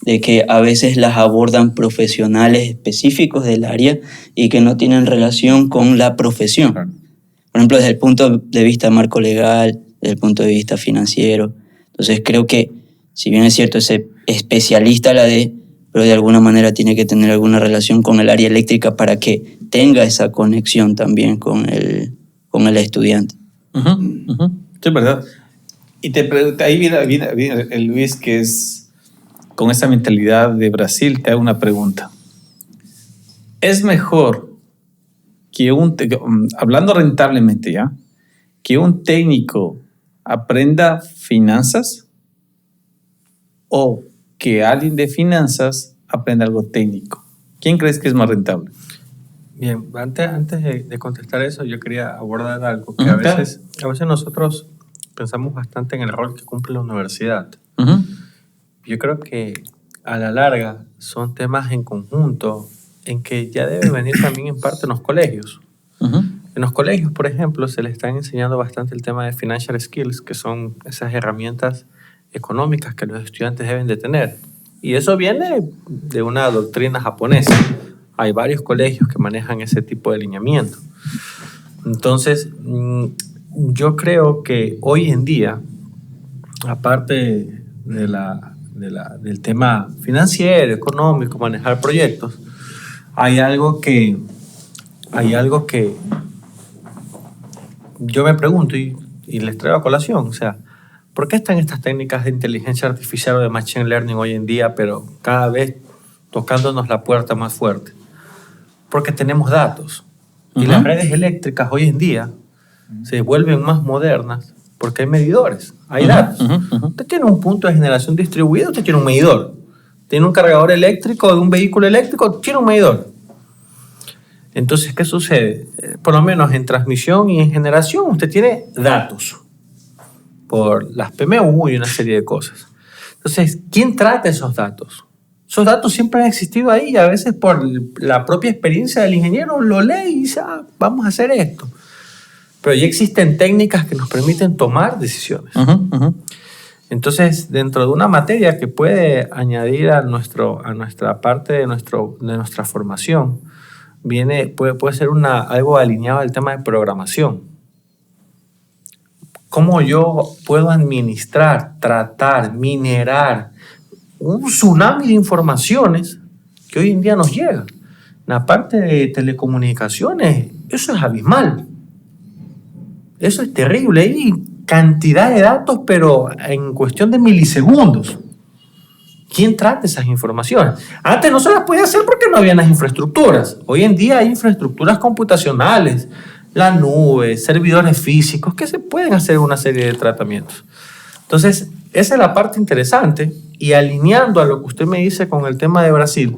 de que a veces las abordan profesionales específicos del área y que no tienen relación con la profesión. Por ejemplo, desde el punto de vista marco legal, desde el punto de vista financiero. Entonces creo que, si bien es cierto, ese especialista la de, pero de alguna manera tiene que tener alguna relación con el área eléctrica para que tenga esa conexión también con el estudiante.
Sí, es verdad. Y te pregunto, ahí viene el Luis, que es con esa mentalidad de Brasil, te hago una pregunta. ¿Es mejor que hablando rentablemente ya, que un técnico aprenda finanzas o que alguien de finanzas aprenda algo técnico? ¿Quién crees que es más rentable?
Bien, antes de contestar eso, yo quería abordar algo que a veces nosotros pensamos bastante en el rol que cumple la universidad. Yo creo que a la larga son temas en conjunto en que ya debe venir también en parte en los colegios. En los colegios, por ejemplo, se les están enseñando bastante el tema de financial skills, que son esas herramientas económicas que los estudiantes deben de tener. Y eso viene de una doctrina japonesa. Hay varios colegios que manejan ese tipo de lineamiento. Entonces, yo creo que hoy en día, aparte del tema financiero, económico, manejar proyectos, hay algo que yo me pregunto y les traigo a colación. O sea, ¿por qué están estas técnicas de inteligencia artificial o de machine learning hoy en día, pero cada vez tocándonos la puerta más fuerte? Porque tenemos datos. Y las redes eléctricas hoy en día se vuelven más modernas porque hay medidores, hay datos. Usted tiene un punto de generación distribuido, usted tiene un medidor. Tiene un cargador eléctrico de un vehículo eléctrico, tiene un medidor. Entonces, ¿qué sucede? Por lo menos en transmisión y en generación, usted tiene datos por las PMU y una serie de cosas. Entonces, ¿quién trata esos datos? Esos datos siempre han existido ahí y a veces por la propia experiencia del ingeniero lo lee y dice, vamos a hacer esto. Pero ya existen técnicas que nos permiten tomar decisiones. Entonces, dentro de una materia que puede añadir a nuestra parte de nuestra formación, puede ser algo alineado al tema de programación. ¿Cómo yo puedo administrar, tratar, minerar un tsunami de informaciones que hoy en día nos llega? En la parte de telecomunicaciones, eso es abismal. Eso es terrible. Hay cantidad de datos, pero en cuestión de milisegundos. ¿Quién trata esas informaciones? Antes no se las podía hacer porque no había las infraestructuras. Hoy en día hay infraestructuras computacionales, la nube, servidores físicos, que se pueden hacer una serie de tratamientos. Entonces, esa es la parte interesante. Y alineando a lo que usted me dice con el tema de Brasil,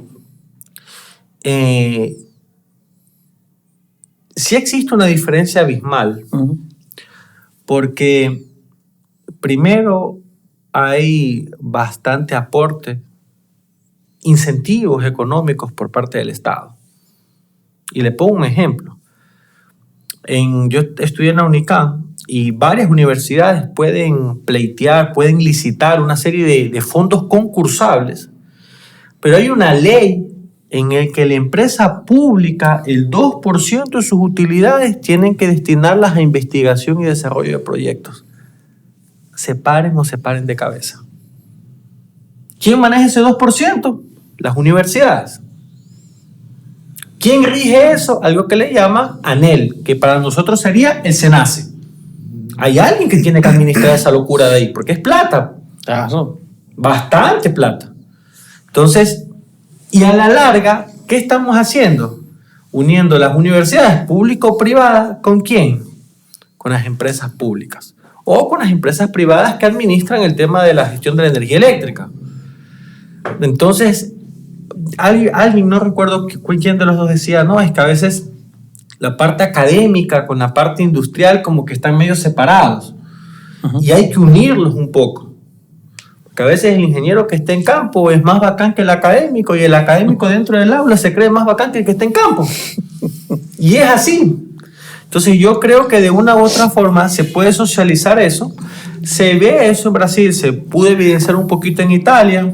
sí existe una diferencia abismal, porque primero hay bastante aporte, incentivos económicos por parte del Estado. Y le pongo un ejemplo. Yo estudié en la UNICAM y varias universidades pueden pleitear, pueden licitar una serie de fondos concursables, pero hay una ley en la que la empresa pública, el 2% de sus utilidades tienen que destinarlas a investigación y desarrollo de proyectos. Se paren de cabeza. ¿Quién maneja ese 2%? Las universidades. ¿Quién rige eso? Algo que le llama ANEL, que para nosotros sería el SENACE. Hay alguien que tiene que administrar esa locura de ahí, porque es plata. Bastante plata. Entonces, y a la larga, ¿qué estamos haciendo? Uniendo las universidades público-privadas, ¿con quién? Con las empresas públicas. O con las empresas privadas que administran el tema de la gestión de la energía eléctrica. Entonces, alguien, no recuerdo quién de los dos decía, no, es que a veces la parte académica con la parte industrial como que están medio separados. Y hay que unirlos un poco. Que a veces el ingeniero que está en campo es más bacán que el académico y el académico dentro del aula se cree más bacán que el que está en campo. Y es así. Entonces yo creo que de una u otra forma se puede socializar eso. Se ve eso en Brasil, se pudo evidenciar un poquito en Italia.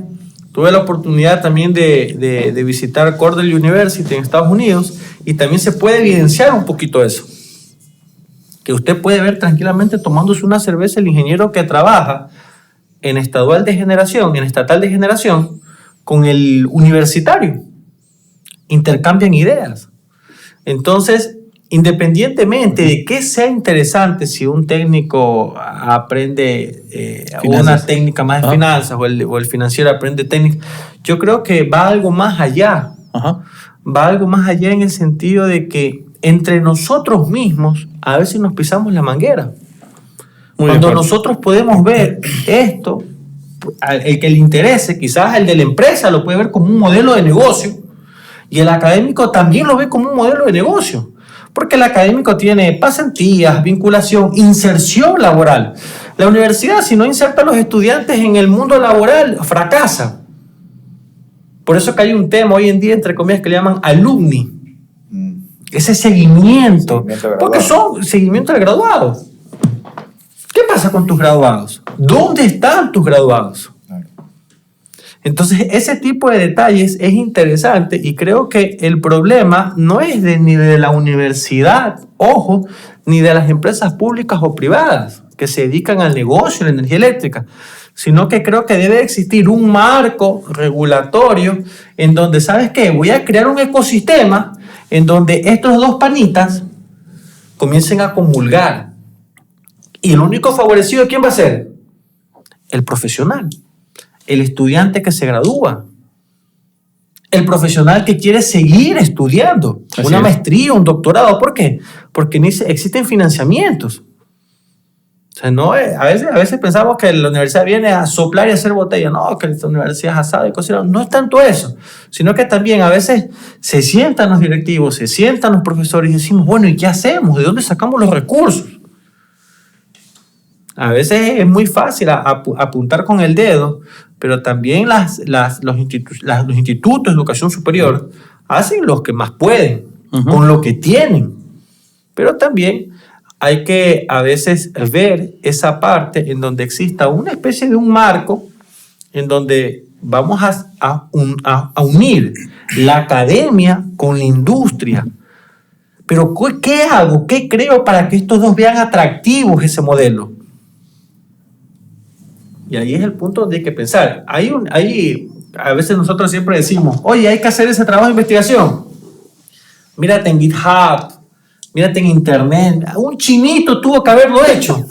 Tuve la oportunidad también de visitar Cornell University en Estados Unidos y también se puede evidenciar un poquito eso. Que usted puede ver tranquilamente tomándose una cerveza el ingeniero que trabaja en estatal de generación, con el universitario. Intercambian ideas. Entonces, independientemente de que sea interesante, si un técnico aprende una técnica más de finanzas o el financiero aprende técnica, yo creo que va algo más allá. Va algo más allá en el sentido de que entre nosotros mismos a veces nos pisamos la manguera. Cuando nosotros podemos ver esto, el que le interese, quizás el de la empresa lo puede ver como un modelo de negocio y el académico también lo ve como un modelo de negocio, porque el académico tiene pasantías, vinculación, inserción laboral. La universidad, si no inserta a los estudiantes en el mundo laboral, fracasa. Por eso que hay un tema hoy en día, entre comillas, que le llaman alumni. Ese seguimiento, porque son seguimiento de graduados. ¿Qué pasa con tus graduados? ¿Dónde están tus graduados? Entonces, ese tipo de detalles es interesante y creo que el problema no es ni de la universidad, ojo, ni de las empresas públicas o privadas que se dedican al negocio de la energía eléctrica, sino que creo que debe existir un marco regulatorio en donde, ¿sabes qué? Voy a crear un ecosistema en donde estos dos panitas comiencen a comulgar. Y el único favorecido, ¿quién va a ser? El profesional, el estudiante que se gradúa, el profesional que quiere seguir estudiando, una maestría, un doctorado. ¿Por qué? Porque existen financiamientos. O sea, no, a veces pensamos que la universidad viene a soplar y hacer botella. No, que la universidad es asada y cosas. No es tanto eso, sino que también a veces se sientan los directivos, se sientan los profesores y decimos, bueno, ¿y qué hacemos? ¿De dónde sacamos los recursos? A veces es muy fácil apuntar con el dedo, pero también los institutos de educación superior hacen lo que más pueden, con lo que tienen. Pero también hay que a veces ver esa parte en donde exista una especie de un marco en donde vamos a unir la academia con la industria. Pero ¿qué hago? ¿Qué creo para que estos dos vean atractivos ese modelo? Y ahí es el punto donde hay que pensar. A veces nosotros siempre decimos, oye, hay que hacer ese trabajo de investigación. Mírate en GitHub, mírate en Internet. Un chinito tuvo que haberlo hecho.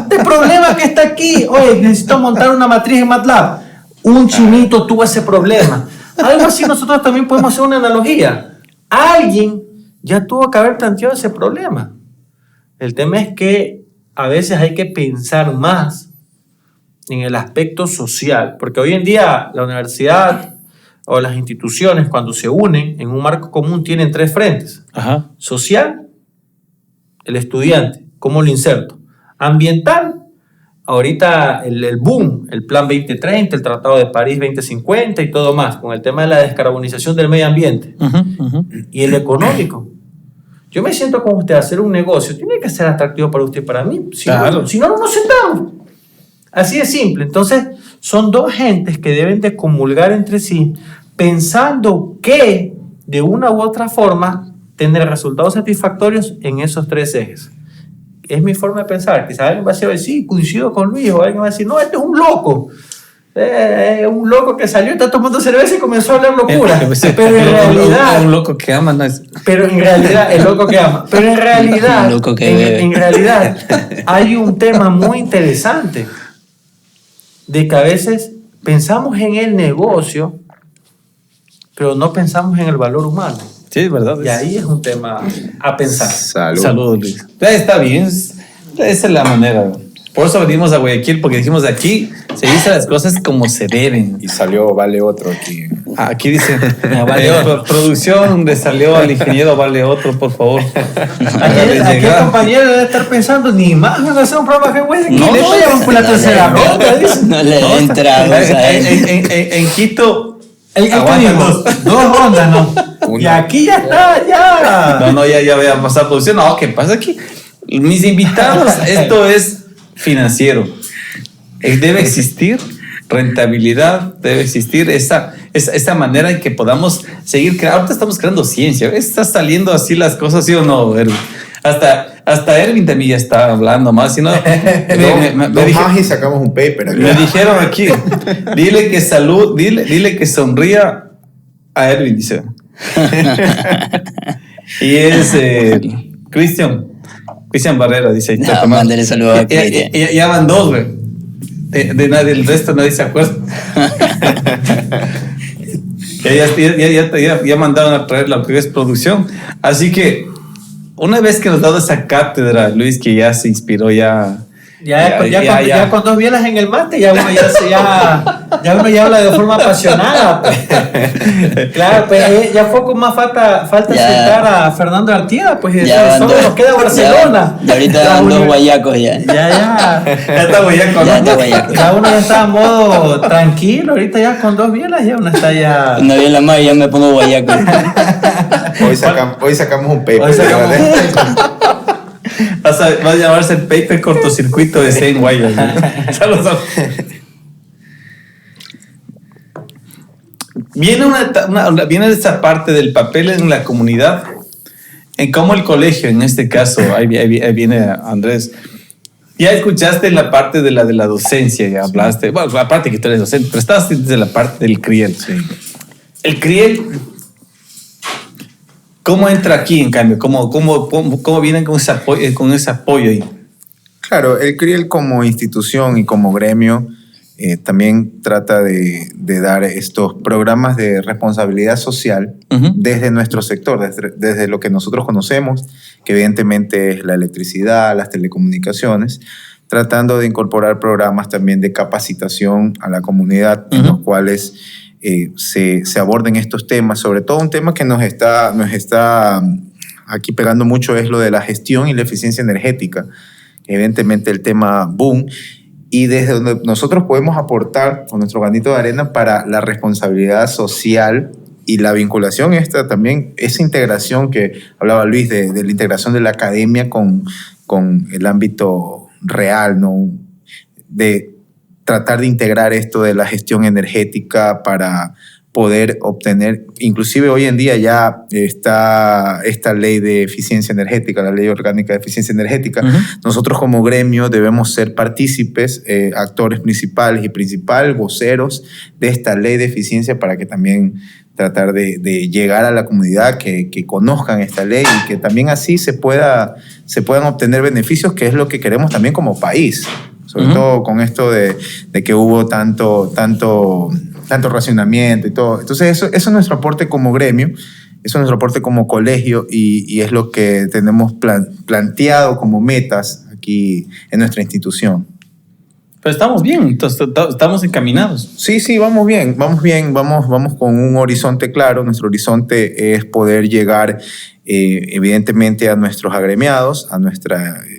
El problema que está aquí, oye, necesito montar una matriz en MATLAB. Un chinito tuvo ese problema. Algo así nosotros también podemos hacer una analogía. Alguien ya tuvo que haber planteado ese problema. El tema es que a veces hay que pensar más en el aspecto social, porque hoy en día la universidad o las instituciones cuando se unen en un marco común tienen tres frentes. Social, el estudiante, ¿cómo lo inserto? Ambiental, ahorita el boom, el Plan 2030, el Tratado de París 2050 y todo más, con el tema de la descarbonización del medio ambiente. Y el económico. Yo me siento con usted a hacer un negocio, tiene que ser atractivo para usted y para mí, si no nos sentamos. Así de simple. Entonces, son dos gentes que deben de comulgar entre sí, pensando que, de una u otra forma, tener resultados satisfactorios en esos tres ejes. Es mi forma de pensar. Quizás alguien va a decir, sí, coincido con Luis, o alguien va a decir, no, este es un loco. Un loco que salió, está tomando cerveza y comenzó a hablar locura. Pero en realidad...
Un loco que ama, no es...
Pero en realidad, el loco que ama. Pero en realidad...
loco que bebe.
En realidad, hay un tema muy interesante de que a veces pensamos en el negocio, pero no pensamos en el valor humano.
Sí, es verdad.
Y ahí es un tema a pensar.
Salud.
Luis. Está bien, esa es la manera. Por eso venimos a Guayaquil, porque dijimos de aquí se dicen las cosas como se deben.
Y salió Vale Otro aquí.
Aquí dice,
Vale otro.
producción donde salió el ingeniero vale otro, por favor.
Aquí el compañero debe estar pensando, ni más van a hacer un programa que güey,
No,
le vayamos por la tercera ronda, dice.
No le den tragos a él.
En Quito,
¿Qué
aguantan
digo? Dos rondas, ¿no?
Una.
Y aquí ya está, ya.
No, ya voy a pasar producción. No, ¿qué pasa aquí? Mis invitados, esto es financiero. Debe existir rentabilidad, debe existir esa manera en que podamos seguir creando. Ahorita estamos creando ciencia. Está saliendo así las cosas, ¿sí o no, Erwin? Hasta Erwin también ya está hablando más. Si no,
más y sacamos un paper acá.
me dijeron aquí, dile que sonría a Erwin, dice. Y es Cristian Barrera, dice.
No, mándale saludos a Cristian.
Ya van dos, güey. De nadie, el resto nadie se acuerda. ya mandaron a traer la que es producción. Así que una vez que nos dado esa cátedra, Luis, que ya se inspiró, ya
con dos bielas en el mate, ya uno ya habla de forma apasionada. Pues. Claro, pues ya poco más falta sentar a Fernando Artieda, pues solo nos queda Barcelona.
Y ahorita dan dos guayacos ya.
Ya
está guayaco,
Ya
¿no?
está guayaco.
Ya uno ya está en modo tranquilo, ahorita ya con dos bielas ya uno está ya.
Una bien la más y ya me pongo guayaco.
Hoy sacamos un paper.
Hoy sacamos
¿vale?
Va a llamarse el paper cortocircuito de Zen Wire. Ya lo sabes. Viene esa parte del papel en la comunidad, en cómo el colegio, en este caso, ahí viene Andrés. Ya escuchaste la parte de la docencia, ya hablaste, bueno, aparte que tú eres docente, pero estabas desde la parte del CRIEL.
Sí.
El CRIEL, ¿cómo entra aquí, en cambio? ¿Cómo vienen con ese apoyo ahí?
Claro, el CRIEL como institución y como gremio también trata de dar estos programas de responsabilidad social desde nuestro sector, desde lo que nosotros conocemos, que evidentemente es la electricidad, las telecomunicaciones, tratando de incorporar programas también de capacitación a la comunidad en los cuales se aborden estos temas, sobre todo un tema que nos está aquí pegando mucho es lo de la gestión y la eficiencia energética, evidentemente el tema boom, y desde donde nosotros podemos aportar con nuestro granito de arena para la responsabilidad social y la vinculación también, esa integración que hablaba Luis de la integración de la academia con el ámbito real, ¿no? De tratar de integrar esto de la gestión energética para poder obtener, inclusive hoy en día ya está esta ley de eficiencia energética, la ley orgánica de eficiencia energética. Nosotros como gremio debemos ser partícipes, actores principales voceros de esta ley de eficiencia para que también tratar de llegar a la comunidad, que conozcan esta ley y que también así se puedan obtener beneficios, que es lo que queremos también como país. Sobre todo con esto de que hubo tanto racionamiento y todo. Entonces eso es nuestro aporte como gremio, eso es nuestro aporte como colegio y es lo que tenemos planteado como metas aquí en nuestra institución.
Pero estamos bien, entonces, estamos encaminados.
Sí, vamos bien, vamos con un horizonte claro. Nuestro horizonte es poder llegar evidentemente a nuestros agremiados,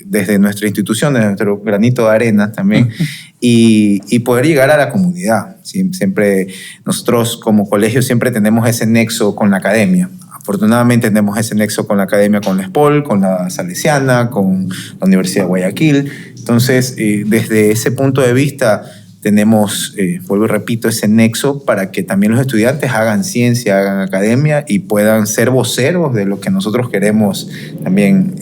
desde nuestra institución, desde nuestro granito de arena también, y poder llegar a la comunidad. Siempre nosotros como colegio siempre tenemos ese nexo con la academia. Afortunadamente tenemos ese nexo con la academia, con la SPOL, con la Salesiana, con la Universidad de Guayaquil. Entonces, desde ese punto de vista, tenemos, vuelvo y repito, ese nexo para que también los estudiantes hagan ciencia, hagan academia y puedan ser voceros de lo que nosotros queremos también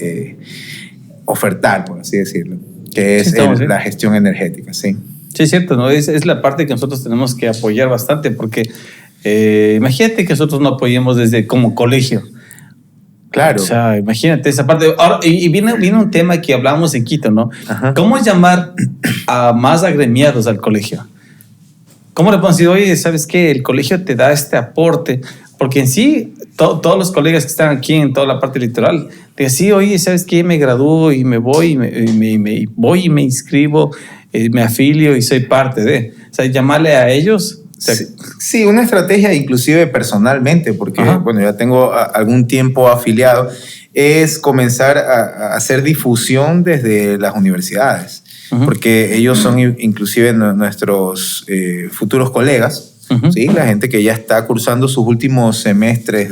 ofertar, por así decirlo, que es la gestión energética, sí.
Sí, es cierto, ¿no? Es la parte que nosotros tenemos que apoyar bastante porque imagínate que nosotros no apoyemos desde como colegio.
Claro.
O sea, imagínate esa parte. Ahora, y viene un tema que hablamos en Quito, ¿no? Ajá. ¿Cómo llamar a más agremiados al colegio? ¿Cómo le podemos decir, oye, ¿sabes qué? El colegio te da este aporte. Porque en sí, todos los colegas que están aquí en toda la parte litoral, te decían, oye, ¿sabes qué? Me gradúo y me voy y me inscribo, me afilio y soy parte de. O sea, llamarle a ellos
Sí, una estrategia inclusive personalmente, porque bueno, ya tengo algún tiempo afiliado, es comenzar a hacer difusión desde las universidades, porque ellos son inclusive nuestros futuros colegas, ¿sí? La gente que ya está cursando sus últimos semestres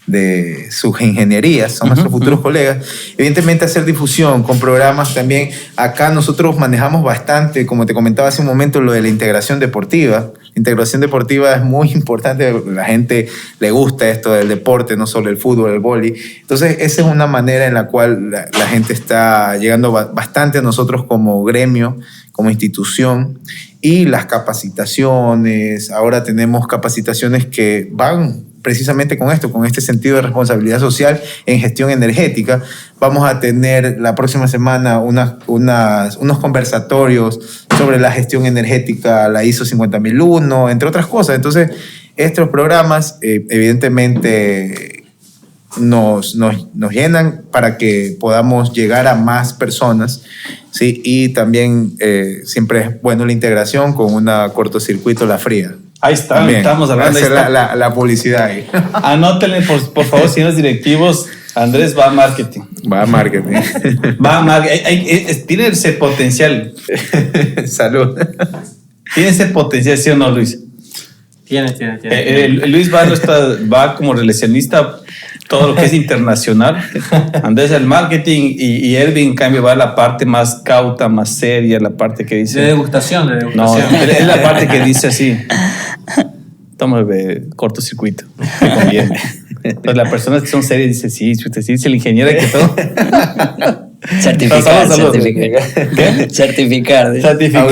de sus ingenierías, son nuestros futuros colegas. Evidentemente hacer difusión con programas también. Acá nosotros manejamos bastante, como te comentaba hace un momento, lo de la integración deportiva. La integración deportiva es muy importante, a la gente le gusta esto del deporte, no solo el fútbol, el vóley. Entonces esa es una manera en la cual la gente está llegando bastante a nosotros como gremio, como institución. Y las capacitaciones, ahora tenemos capacitaciones que van precisamente con esto, con este sentido de responsabilidad social en gestión energética. Vamos a tener la próxima semana unos conversatorios sobre la gestión energética, la ISO 50001, entre otras cosas. Entonces, estos programas evidentemente nos llenan para que podamos llegar a más personas, ¿sí? Y también siempre es bueno la integración con una cortocircuito La Fría.
Ahí está,
También.
estamos hablando.
Hacer la publicidad ahí.
Anótenle, por favor, señores directivos. Andrés va a marketing.
Va a marketing.
Va a marketing. Tiene ese potencial.
Salud.
Tiene ese potencial, ¿sí o no, Luis?
Tiene.
Luis va como relacionista todo lo que es internacional. Andrés el marketing y Erwin, en cambio, va a la parte más cauta, más seria, la parte que dice...
De degustación.
No, es la parte que dice así. Toma, cortocircuito. Me conviene. Entonces, las personas que son serias dicen, sí, si usted dice el ingeniero que todo...
Certificar.
¿Qué?
Certificar.
Auditor.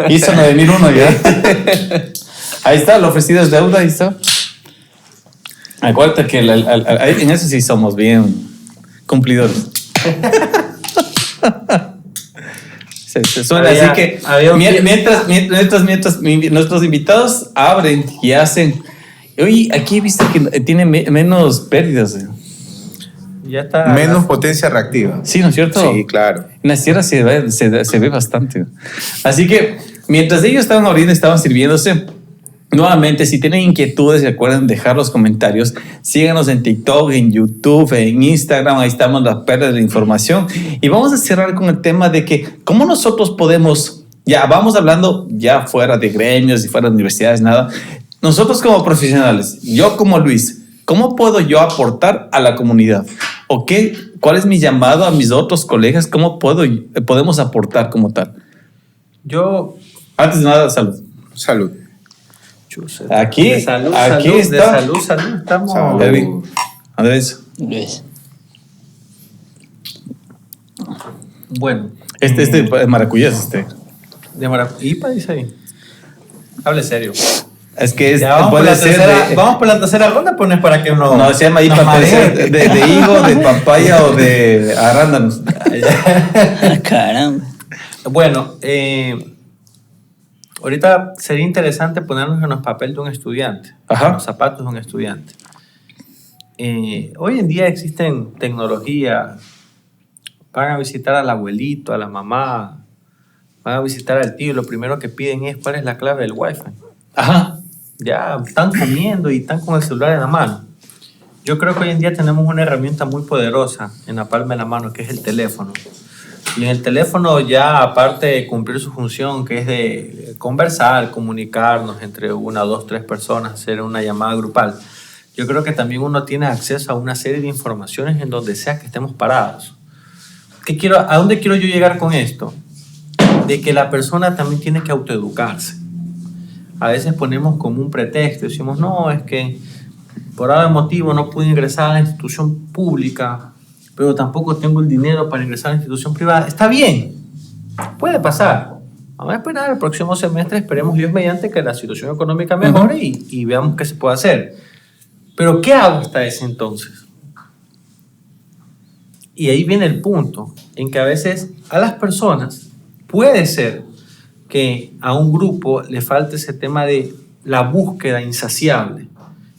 Hizo 9001 ya. Ahí está, lo ofrecido es deuda, ahí está. Acuérdate que en eso sí somos bien cumplidores. Se suena así que mientras nuestros invitados abren y hacen. Oye, aquí he visto que tiene menos pérdidas.
Ya está.
Menos potencia reactiva.
Sí, ¿no es cierto?
Sí, claro.
En la sierra se ve bastante. Así que mientras ellos estaban abriendo, estaban sirviéndose. Nuevamente, si tienen inquietudes, recuerden dejar los comentarios. Síganos en TikTok, en YouTube, en Instagram. Ahí estamos las perlas de la información. Y vamos a cerrar con el tema de que cómo nosotros podemos, ya vamos hablando ya fuera de gremios y fuera de universidades, nada. Nosotros como profesionales, yo como Luis, ¿cómo puedo yo aportar a la comunidad? ¿O qué? ¿Cuál es mi llamado a mis otros colegas? ¿Cómo podemos aportar como tal?
Yo...
Antes de nada, salud.
Salud.
Aquí está.
De salud, estamos.
Salud.
Andrés.
Luis.
Bueno.
Este es maracuyás,
De maracuyá, dice ahí. Hable serio.
Es que
vamos por la tercera ronda, pones para que uno...
No, se llama IPA, de higo, de papaya o de arándanos.
Caramba.
Bueno, ahorita sería interesante ponernos en los papeles de un estudiante, en los zapatos de un estudiante. Hoy en día existen tecnologías, van a visitar al abuelito, a la mamá, van a visitar al tío, y lo primero que piden es cuál es la clave del Wi-Fi.
Ajá.
Ya están comiendo y están con el celular en la mano. Yo creo que hoy en día tenemos una herramienta muy poderosa en la palma de la mano, que es el teléfono. Y en el teléfono ya, aparte de cumplir su función, que es de conversar, comunicarnos entre 1, 2, 3 personas, hacer una llamada grupal, yo creo que también uno tiene acceso a una serie de informaciones en donde sea que estemos parados. ¿A dónde quiero yo llegar con esto? De que la persona también tiene que autoeducarse. A veces ponemos como un pretexto, decimos, no, es que por algún motivo no pude ingresar a la institución pública, pero tampoco tengo el dinero para ingresar a la institución privada. Está bien, puede pasar. Vamos a esperar el próximo semestre, esperemos Dios mediante que la situación económica mejore y veamos qué se puede hacer. Pero ¿qué hago hasta ese entonces? Y ahí viene el punto, en que a veces a las personas puede ser que a un grupo le falte ese tema de la búsqueda insaciable.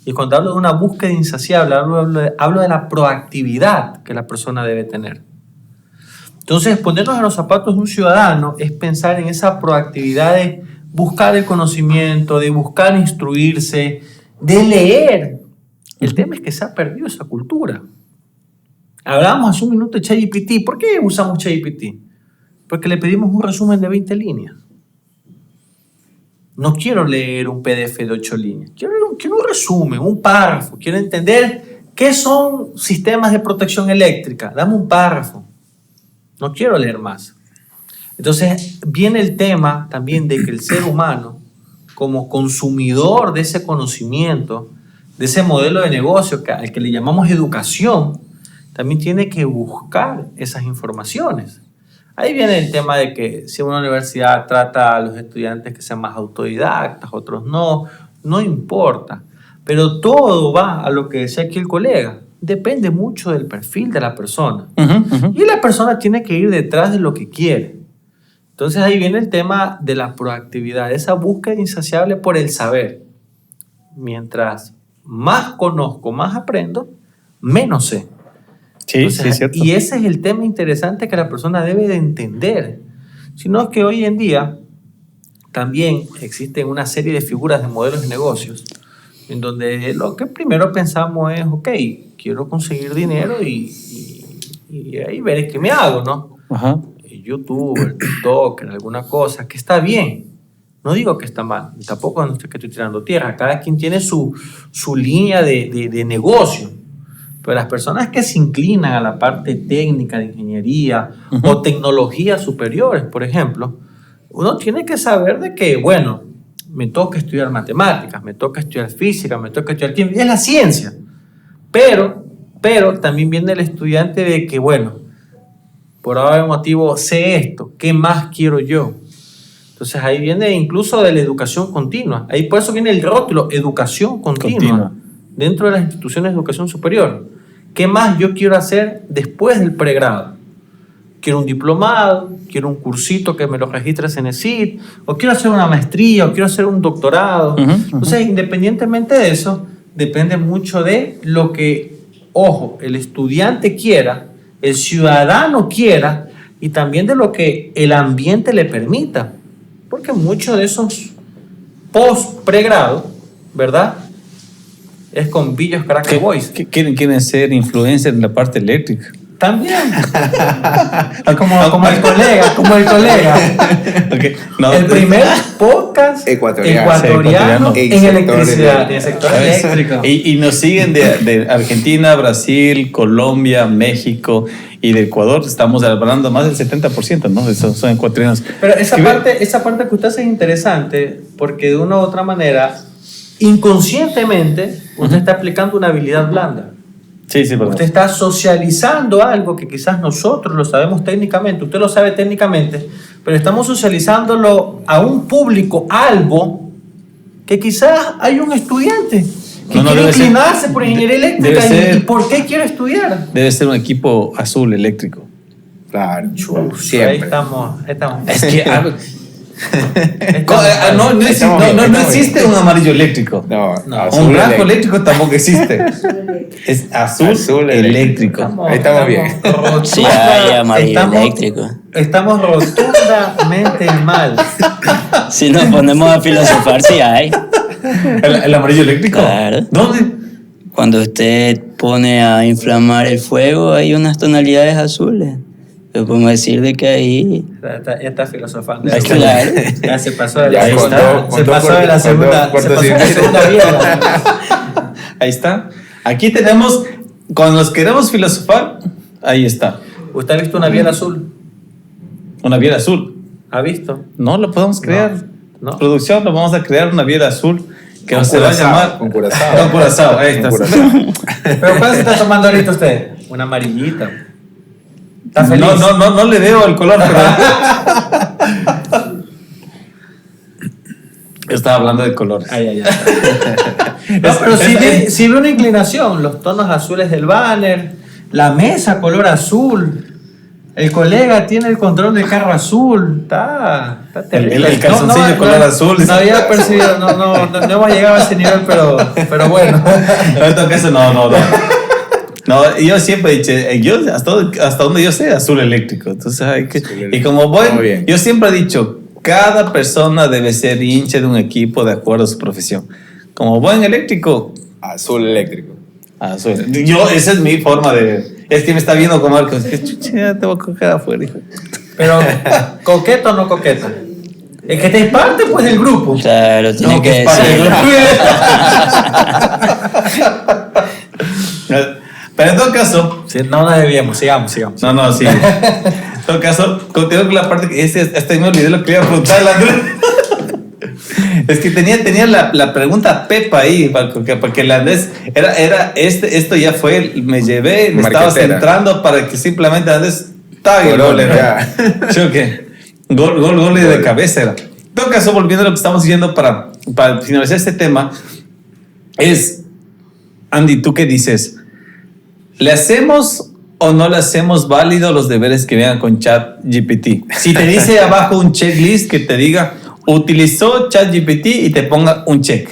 Y cuando hablo de una búsqueda insaciable, hablo de la proactividad que la persona debe tener. Entonces, ponernos en los zapatos de un ciudadano es pensar en esa proactividad de buscar el conocimiento, de buscar instruirse, de leer. El tema es que se ha perdido esa cultura. Hablábamos hace un minuto de ChatGPT. ¿Por qué usamos ChatGPT? Porque le pedimos un resumen de 20 líneas. No quiero leer un PDF de 8 líneas. Quiero un resumen, un párrafo. Quiero entender qué son sistemas de protección eléctrica. Dame un párrafo. No quiero leer más. Entonces viene el tema también de que el ser humano, como consumidor de ese conocimiento, de ese modelo de negocio al que le llamamos educación, también tiene que buscar esas informaciones. Ahí viene el tema de que si una universidad trata a los estudiantes que sean más autodidactas, otros no importa. Pero todo va a lo que decía aquí el colega. Depende mucho del perfil de la persona. Y la persona tiene que ir detrás de lo que quiere. Entonces ahí viene el tema de la proactividad, esa búsqueda insaciable por el saber. Mientras más conozco, más aprendo, menos sé.
Sí,
Entonces,
sí, es cierto.
y ese es el tema interesante que la persona debe de entender. Sino es que hoy en día también existen una serie de figuras de modelos de negocios en donde lo que primero pensamos es, ok, quiero conseguir dinero y ahí veré qué me hago, ¿no?
Ajá.
YouTuber, TikToker, alguna cosa, que está bien. No digo que está mal, tampoco es que estoy tirando tierra. Cada quien tiene su línea de negocio. Pero las personas que se inclinan a la parte técnica de ingeniería o tecnologías superiores, por ejemplo, uno tiene que saber de que, bueno, me toca estudiar matemáticas, me toca estudiar física, me toca estudiar química, es la ciencia. Pero también viene el estudiante de que, bueno, por algún motivo sé esto, ¿qué más quiero yo? Entonces ahí viene incluso de la educación continua. Ahí por eso viene el rótulo, educación continua. Dentro de las instituciones de educación superior. ¿Qué más yo quiero hacer después del pregrado? Quiero un diplomado, quiero un cursito que me lo registre CENESID, o quiero hacer una maestría, o quiero hacer un doctorado. Entonces, independientemente de eso, depende mucho de lo que, ojo, el estudiante quiera, el ciudadano quiera, y también de lo que el ambiente le permita. Porque muchos de esos post-pregrado, ¿verdad?, es con Villos Caracas Boys.
Quieren ser influencers en la parte eléctrica.
También. como el colega.
Okay. No,
el primer podcast ecuatoriano en electricidad, en el sector eléctrico.
Y nos siguen de Argentina, Brasil, Colombia, México y de Ecuador. Estamos hablando más del 70%, ¿no? Esos son ecuatorianos.
Pero esa parte que usted hace es interesante porque de una u otra manera, inconscientemente, usted está aplicando una habilidad blanda.
Sí, perdón.
Usted está socializando algo que quizás nosotros lo sabemos técnicamente, usted lo sabe técnicamente, pero estamos socializándolo a un público, algo que quizás hay un estudiante que quiere inclinarse por ingeniería eléctrica y ¿por qué quiere estudiar?
Debe ser un equipo azul eléctrico.
Claro,
siempre. Ahí estamos.
Es que no existe un amarillo eléctrico.
No.
Un blanco eléctrico tampoco existe. Es azul eléctrico.
Ahí estamos bien.
Sí, hay amarillo eléctrico.
Estamos rotundamente mal.
Si nos ponemos a filosofar, sí hay.
¿El amarillo eléctrico?
Claro.
¿Dónde?
Cuando usted pone a inflamar el fuego, hay unas tonalidades azules. Pero podemos decir de que ahí...
Ya está filosofando.
Claro.
Ya se pasó de
Ya
se pasó de la segunda vida.
Ahí está. Aquí tenemos, cuando nos queremos filosofar, ahí está.
¿Usted ha visto una biela azul?
Una biela azul.
¿Ha visto?
No, lo podemos crear.
No.
Producción, lo vamos a crear una biela azul que
Con
se va a
curazao,
llamar...
con curazao.
Con curazao, ahí está.
¿Pero cuál se está tomando ahorita usted? Una amarillita. ¿Está feliz?
No le veo el color, pero... Yo estaba hablando de colores.
No, pero sí ve una inclinación. Los tonos azules del banner, la mesa color azul, el colega tiene el control del carro azul. Está terrible.
El calzoncillo color azul.
No había percibido, no hemos llegado a ese nivel, pero bueno.
No, yo siempre he dicho, hasta donde yo sé, azul eléctrico. Entonces hay que... Y como voy, yo siempre he dicho, cada persona debe ser hincha de un equipo de acuerdo a su profesión. Como buen eléctrico,
Azul eléctrico.
azul. Esa es mi forma de... Es que me está viendo como Marcos. Que chucha, te voy a coger afuera, hijo.
Pero, ¿coqueta o no coqueta? Es que te parte pues del grupo.
Claro, tiene
No,
que
es parte del
decirlo.
Pero en todo caso...
Sí, no nos debíamos, sigamos.
No, sí. En todo caso, continúo con la parte que... Hasta me olvidé lo que iba a preguntar, Andrés. Es que tenía la pregunta Pepa ahí, porque el Andrés esto ya fue, me llevé, me estaba
Marquetera.
centrando para que simplemente Andrés tague el gol.
Ya.
¿Sí o qué? Gol de cabeza era. En todo caso, volviendo a lo que estamos diciendo para finalizar este tema, es, Andy, ¿tú qué dices? ¿Le hacemos o no le hacemos válido los deberes que vengan con ChatGPT? Si te dice abajo un checklist que te diga, utilizó ChatGPT y te ponga un check.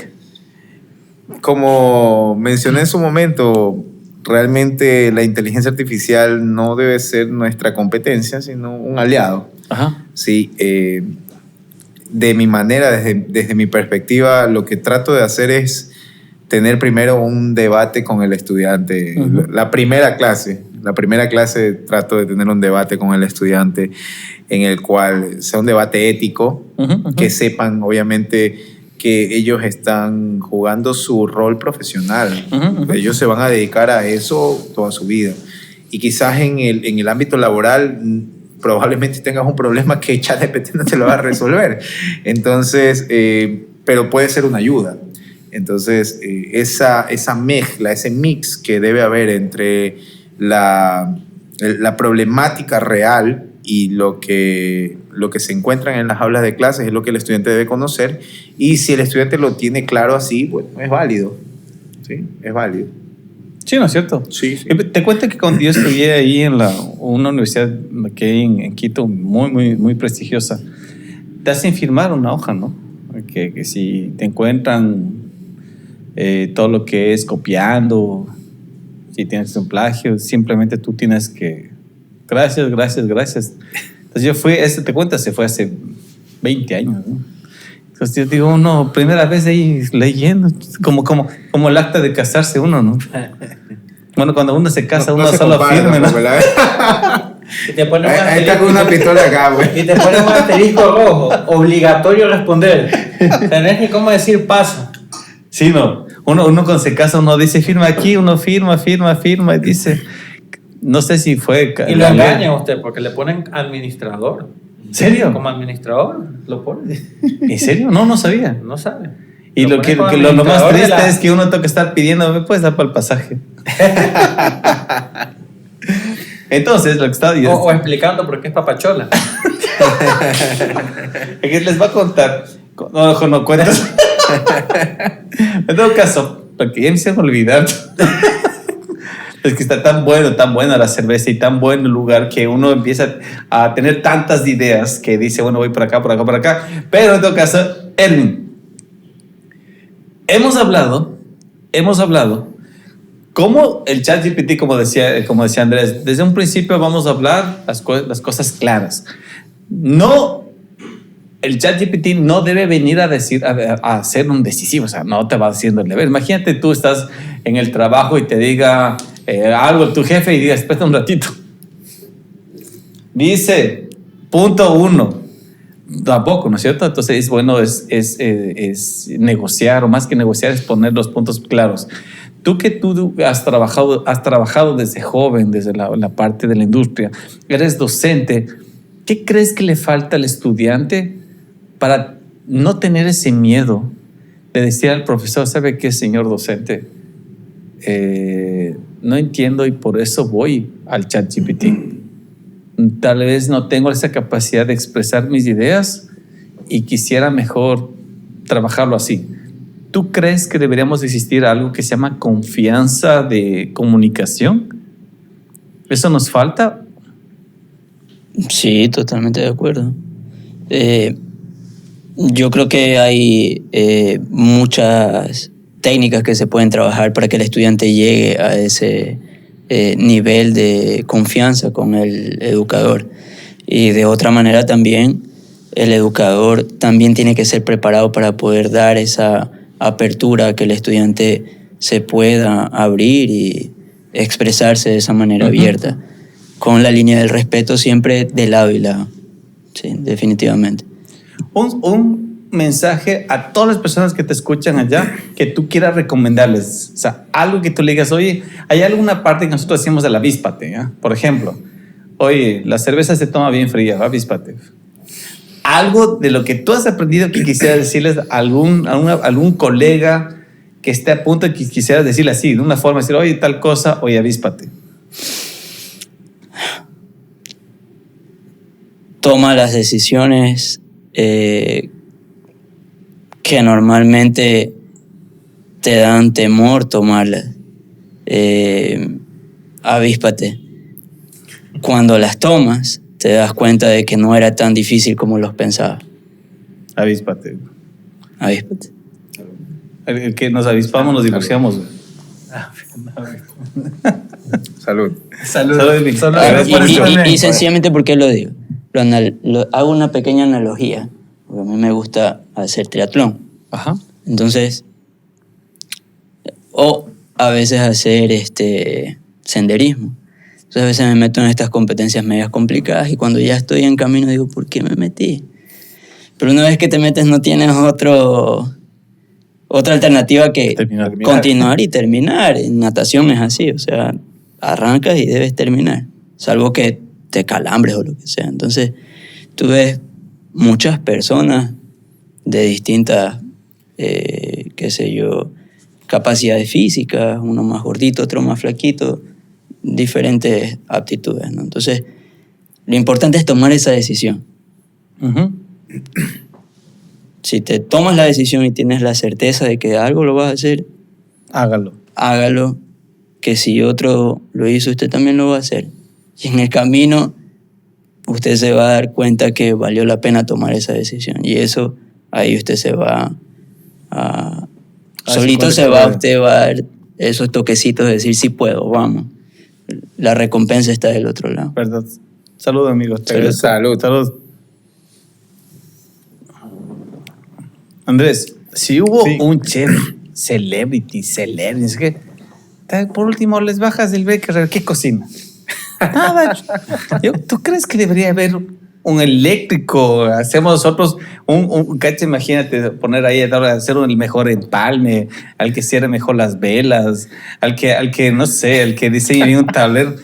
Como mencioné en su momento, realmente la inteligencia artificial no debe ser nuestra competencia, sino un aliado.
Ajá.
Sí, de mi manera, desde mi perspectiva, lo que trato de hacer es tener primero un debate con el estudiante.
Uh-huh.
La primera clase trato de tener un debate con el estudiante en el cual sea un debate ético,
Uh-huh.
que sepan obviamente que ellos están jugando su rol profesional.
Uh-huh.
Ellos se van a dedicar a eso toda su vida. Y quizás en el ámbito laboral probablemente tengas un problema que ChatGPT no te lo va a resolver. Entonces, pero puede ser una ayuda. Entonces, esa mezcla, ese mix que debe haber entre la problemática real y lo que se encuentran en las aulas de clases es lo que el estudiante debe conocer, y si el estudiante lo tiene claro así, bueno, es válido. ¿Sí? Es válido.
Sí, ¿no es cierto?
Sí, sí.
Te cuento que cuando yo estudié ahí en una universidad que hay en Quito, muy prestigiosa, te hacen firmar una hoja, ¿no? Que si te encuentran todo lo que es copiando, si tienes un plagio, simplemente tú tienes que... Gracias. Entonces yo fui, te cuento, se fue hace 20 años, ¿no? Entonces yo digo, uno, primera vez ahí leyendo, como el acta de casarse uno, ¿no? Bueno, cuando uno se casa, uno
se
solo
compara
firme, ¿no?
tampoco, ¿verdad?
Y te ponen
Ahí está con una pistola acá, güey.
Y te ponen un asterisco rojo, obligatorio responder. Tenés que cómo decir paso.
Sí, no. Uno cuando se casa, uno dice firma aquí, uno firma y dice, no sé si fue...
Y lo engañan a usted porque le ponen administrador.
¿En serio?
Como administrador lo ponen.
¿En serio? No sabía.
No sabe.
Y lo
ponen como
más
administrador de
triste es que uno toca estar pidiendo, ¿me puedes dar para el pasaje? Entonces, lo que está diciendo...
O explicando por qué es papachola.
¿Qué les va a contar? No cuentas. En todo caso, porque ya me hicieron olvidar. Es que está tan buena la cerveza y tan buen lugar que uno empieza a tener tantas ideas que dice, bueno, voy por acá. Pero en todo caso, Erwin, hemos hablado cómo el ChatGPT, como decía Andrés, desde un principio vamos a hablar las cosas claras. El ChatGPT no debe venir a ser un decisivo, o sea, no te va haciendo el deber. Imagínate tú estás en el trabajo y te diga algo tu jefe y diga, espera un ratito. Dice, punto 1. Tampoco, ¿no es cierto? Entonces es bueno es negociar, o más que negociar es poner los puntos claros. Tú has trabajado desde joven, desde la parte de la industria, eres docente, ¿qué crees que le falta al estudiante para no tener ese miedo de decir al profesor, ¿sabe qué, señor docente? No entiendo y por eso voy al ChatGPT. Tal vez no tengo esa capacidad de expresar mis ideas y quisiera mejor trabajarlo así. ¿Tú crees que deberíamos existir algo que se llama confianza de comunicación? ¿Eso nos falta?
Sí, totalmente de acuerdo. Yo creo que hay muchas técnicas que se pueden trabajar para que el estudiante llegue a ese nivel de confianza con el educador. Y de otra manera también el educador también tiene que ser preparado para poder dar esa apertura a que el estudiante se pueda abrir y expresarse de esa manera abierta, con la línea del respeto siempre de lado y lado. Sí, definitivamente.
Un mensaje a todas las personas que te escuchan allá que tú quieras recomendarles. O sea, algo que tú le digas, oye, hay alguna parte que nosotros hacíamos de la avíspate, ¿ya? Por ejemplo, oye, la cerveza se toma bien fría, avíspate. Algo de lo que tú has aprendido que quisieras decirles a algún colega que esté a punto de que quisieras decirle así, de una forma, decir, oye, tal cosa, oye, avíspate.
Toma las decisiones que normalmente te dan temor tomarlas. Avíspate. Cuando las tomas, te das cuenta de que no era tan difícil como los pensabas.
Avíspate.
Avíspate.
El que nos avispamos, nos divorciamos.
Salud.
Y sencillamente, ¿por qué lo digo? Hago una pequeña analogía, porque a mí me gusta hacer triatlón.
Ajá.
Entonces, o a veces hacer senderismo. Entonces a veces me meto en estas competencias medias complicadas y cuando ya estoy en camino digo, ¿por qué me metí? Pero una vez que te metes no tienes otra alternativa que continuar y terminar. En natación es así, o sea, arrancas y debes terminar, salvo que te calambres o lo que sea. Entonces tú ves muchas personas de distintas, capacidades físicas, uno más gordito, otro más flaquito, diferentes aptitudes, ¿no? Entonces, lo importante es tomar esa decisión. Si te tomas la decisión y tienes la certeza de que algo lo vas a hacer, hágalo, que si otro lo hizo, usted también lo va a hacer. Y en el camino, usted se va a dar cuenta que valió la pena tomar esa decisión. Y eso, ahí usted se va a... solito se va, usted va a dar esos toquecitos de decir, sí puedo, vamos. La recompensa está del otro lado.
Verdad. Salud, amigos.
Salud.
Andrés, si hubo un chef celebrity, es que por último les bajas del breaker, ¿qué cocina? Nada. ¿Tú crees que debería haber un eléctrico? Hacemos nosotros un cacho, imagínate, poner ahí, hacer el mejor empalme, al que cierre mejor las velas, al que no sé, al que diseñe bien un tablero.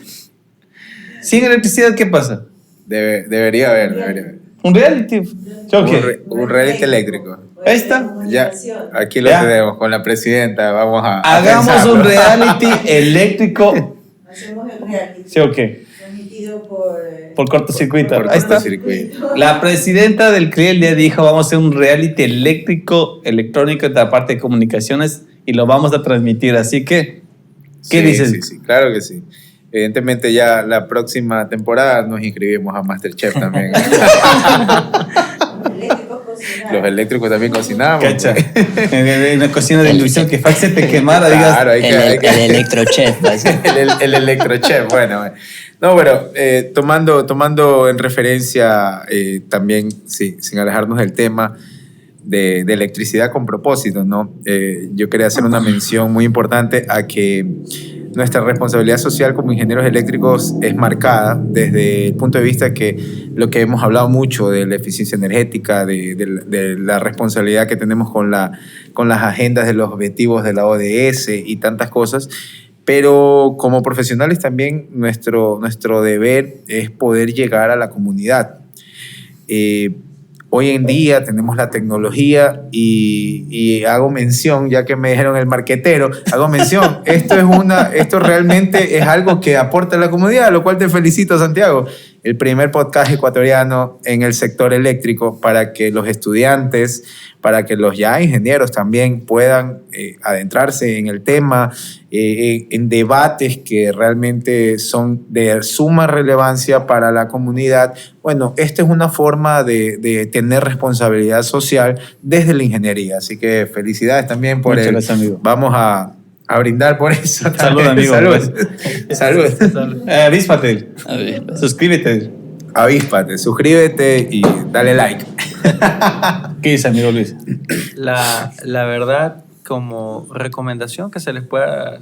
Sin electricidad, ¿qué pasa?
Debería haber.
¿Un reality?
Un reality eléctrico.
Ahí está.
Ya, aquí lo tenemos con la presidenta. Vamos a
hagamos un reality eléctrico.
Hacemos el reality.
¿Sí o qué?
Transmitido por
cortocircuito.
Ahí está.
La presidenta del CRIEL ya dijo, vamos a hacer un reality electrónico de la parte de comunicaciones y lo vamos a transmitir. Así que, ¿qué dices?
Sí, claro que sí. Evidentemente ya la próxima temporada nos inscribimos a MasterChef también. Los eléctricos también cocinamos.
Cacha. En una cocina de ilusión que se te quemara, digas.
Claro,
el electrochef.
el electrochef, bueno. No, pero tomando en referencia también, sí, sin alejarnos del tema de electricidad con propósito, ¿no? Yo quería hacer una mención muy importante a que nuestra responsabilidad social como ingenieros eléctricos es marcada desde el punto de vista que lo que hemos hablado mucho de la eficiencia energética, de la responsabilidad que tenemos con las agendas de los objetivos de la ODS y tantas cosas, pero como profesionales también nuestro deber es poder llegar a la comunidad. Hoy en día tenemos la tecnología y hago mención, ya que me dijeron el marquetero, hago mención, esto realmente es algo que aporta a la comunidad, lo cual te felicito, Santiago. El primer podcast ecuatoriano en el sector eléctrico para que los estudiantes, para que los ya ingenieros también puedan adentrarse en el tema, en debates que realmente son de suma relevancia para la comunidad. Bueno, esta es una forma de tener responsabilidad social desde la ingeniería. Así que felicidades también por
Muchas gracias, amigo.
Vamos a brindar por eso.
Salud, amigo.
Salud.
Avíspate. Suscríbete.
Avíspate, suscríbete y dale like.
¿Qué dice, amigo Luis?
La verdad, como recomendación que se les puede dar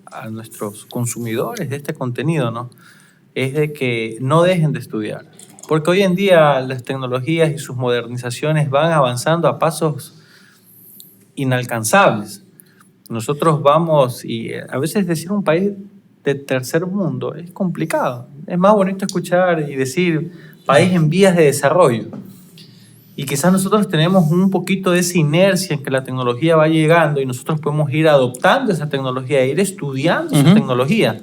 a nuestros consumidores de este contenido, ¿no? Es de que no dejen de estudiar. Porque hoy en día las tecnologías y sus modernizaciones van avanzando a pasos inalcanzables. Nosotros vamos, y a veces decir un país de tercer mundo es complicado. Es más bonito escuchar y decir país en vías de desarrollo. Y quizás nosotros tenemos un poquito de esa inercia en que la tecnología va llegando y nosotros podemos ir adoptando esa tecnología, ir estudiando esa tecnología.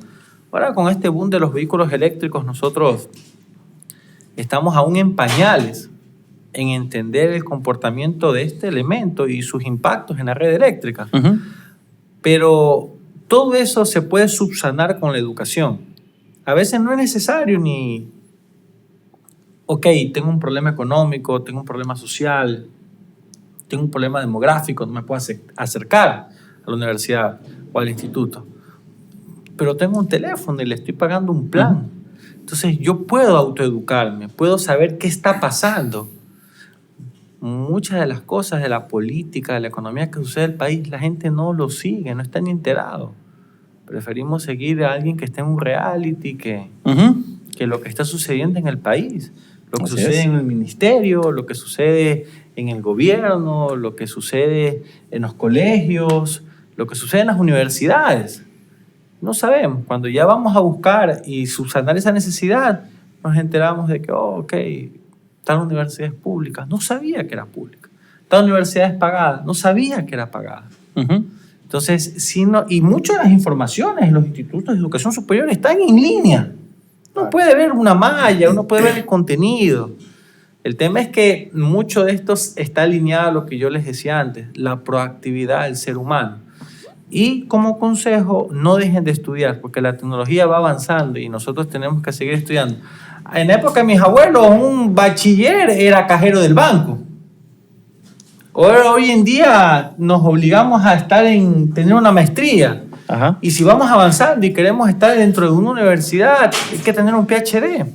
Ahora con este boom de los vehículos eléctricos nosotros estamos aún en pañales en entender el comportamiento de este elemento y sus impactos en la red eléctrica. Pero todo eso se puede subsanar con la educación. A veces no es necesario ni, ok, tengo un problema económico, tengo un problema social, tengo un problema demográfico, no me puedo acercar a la universidad o al instituto. Pero tengo un teléfono y le estoy pagando un plan. Entonces yo puedo autoeducarme, puedo saber qué está pasando. Muchas de las cosas de la política, de la economía que sucede en el país, la gente no lo sigue, no está ni enterado. Preferimos seguir a alguien que esté en un reality que lo que está sucediendo en el país, lo que sucede en el ministerio, lo que sucede en el gobierno, lo que sucede en los colegios, lo que sucede en las universidades. No sabemos. Cuando ya vamos a buscar y subsanar esa necesidad, nos enteramos de que, tal universidad es pública. No sabía que era pública. Tal universidad es pagada. No sabía que era pagada. Entonces, y muchas de las informaciones en los institutos de educación superior están en línea. Uno puede ver una malla, uno puede ver el contenido. El tema es que mucho de esto está alineado a lo que yo les decía antes, la proactividad del ser humano. Y como consejo, no dejen de estudiar, porque la tecnología va avanzando y nosotros tenemos que seguir estudiando. En la época de mis abuelos, un bachiller era cajero del banco. Hoy en día nos obligamos a tener una maestría. Y si vamos avanzando y queremos estar dentro de una universidad, hay que tener un PhD.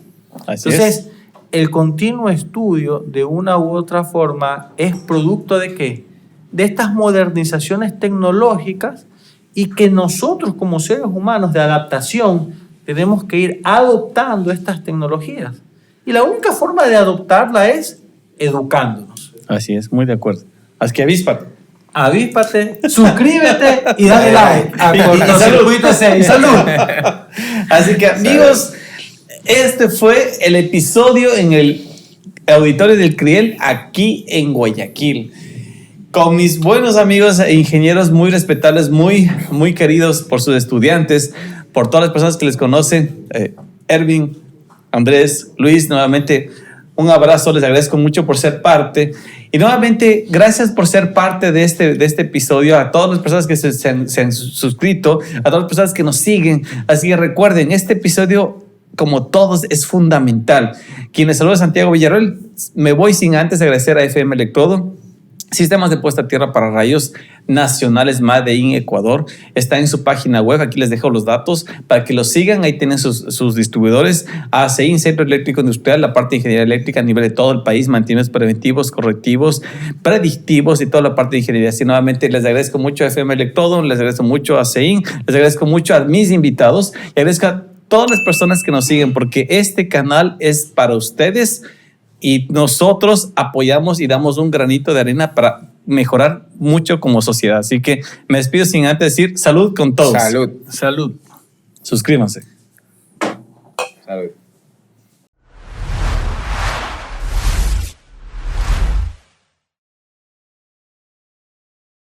Entonces, el continuo estudio, de una u otra forma, es producto de ¿qué? De estas modernizaciones tecnológicas y que nosotros como seres humanos de adaptación tenemos que ir adoptando estas tecnologías. Y la única forma de adoptarla es educándonos.
Así es, muy de acuerdo. Así que
avíspate, suscríbete y dale like a Cortocircuito SE. ¡Salud!
Así que amigos, este fue el episodio en el auditorio del CRIEL aquí en Guayaquil. Con mis buenos amigos e ingenieros muy respetables, muy queridos por sus estudiantes, por todas las personas que les conocen. Ervin, Andrés, Luis, nuevamente un abrazo, les agradezco mucho por ser parte. Y nuevamente, gracias por ser parte de este episodio, a todas las personas que se han suscrito, a todas las personas que nos siguen. Así que recuerden, este episodio, como todos, es fundamental. Quienes saluda Santiago Villarroel, me voy sin antes agradecer a FM Electrodo, Sistemas de Puesta a Tierra para Rayos Nacionales Made in Ecuador. Está en su página web, aquí les dejo los datos para que los sigan. Ahí tienen sus distribuidores. ACIN, Centro Eléctrico Industrial, la parte de ingeniería eléctrica a nivel de todo el país, mantenimientos preventivos, correctivos, predictivos y toda la parte de ingeniería. Así nuevamente les agradezco mucho a FM Electrodo, les agradezco mucho a ACIN, les agradezco mucho a mis invitados y agradezco a todas las personas que nos siguen, porque este canal es para ustedes. Y nosotros apoyamos y damos un granito de arena para mejorar mucho como sociedad. Así que me despido sin antes decir salud con todos.
Salud.
Salud.
Suscríbanse.
Salud.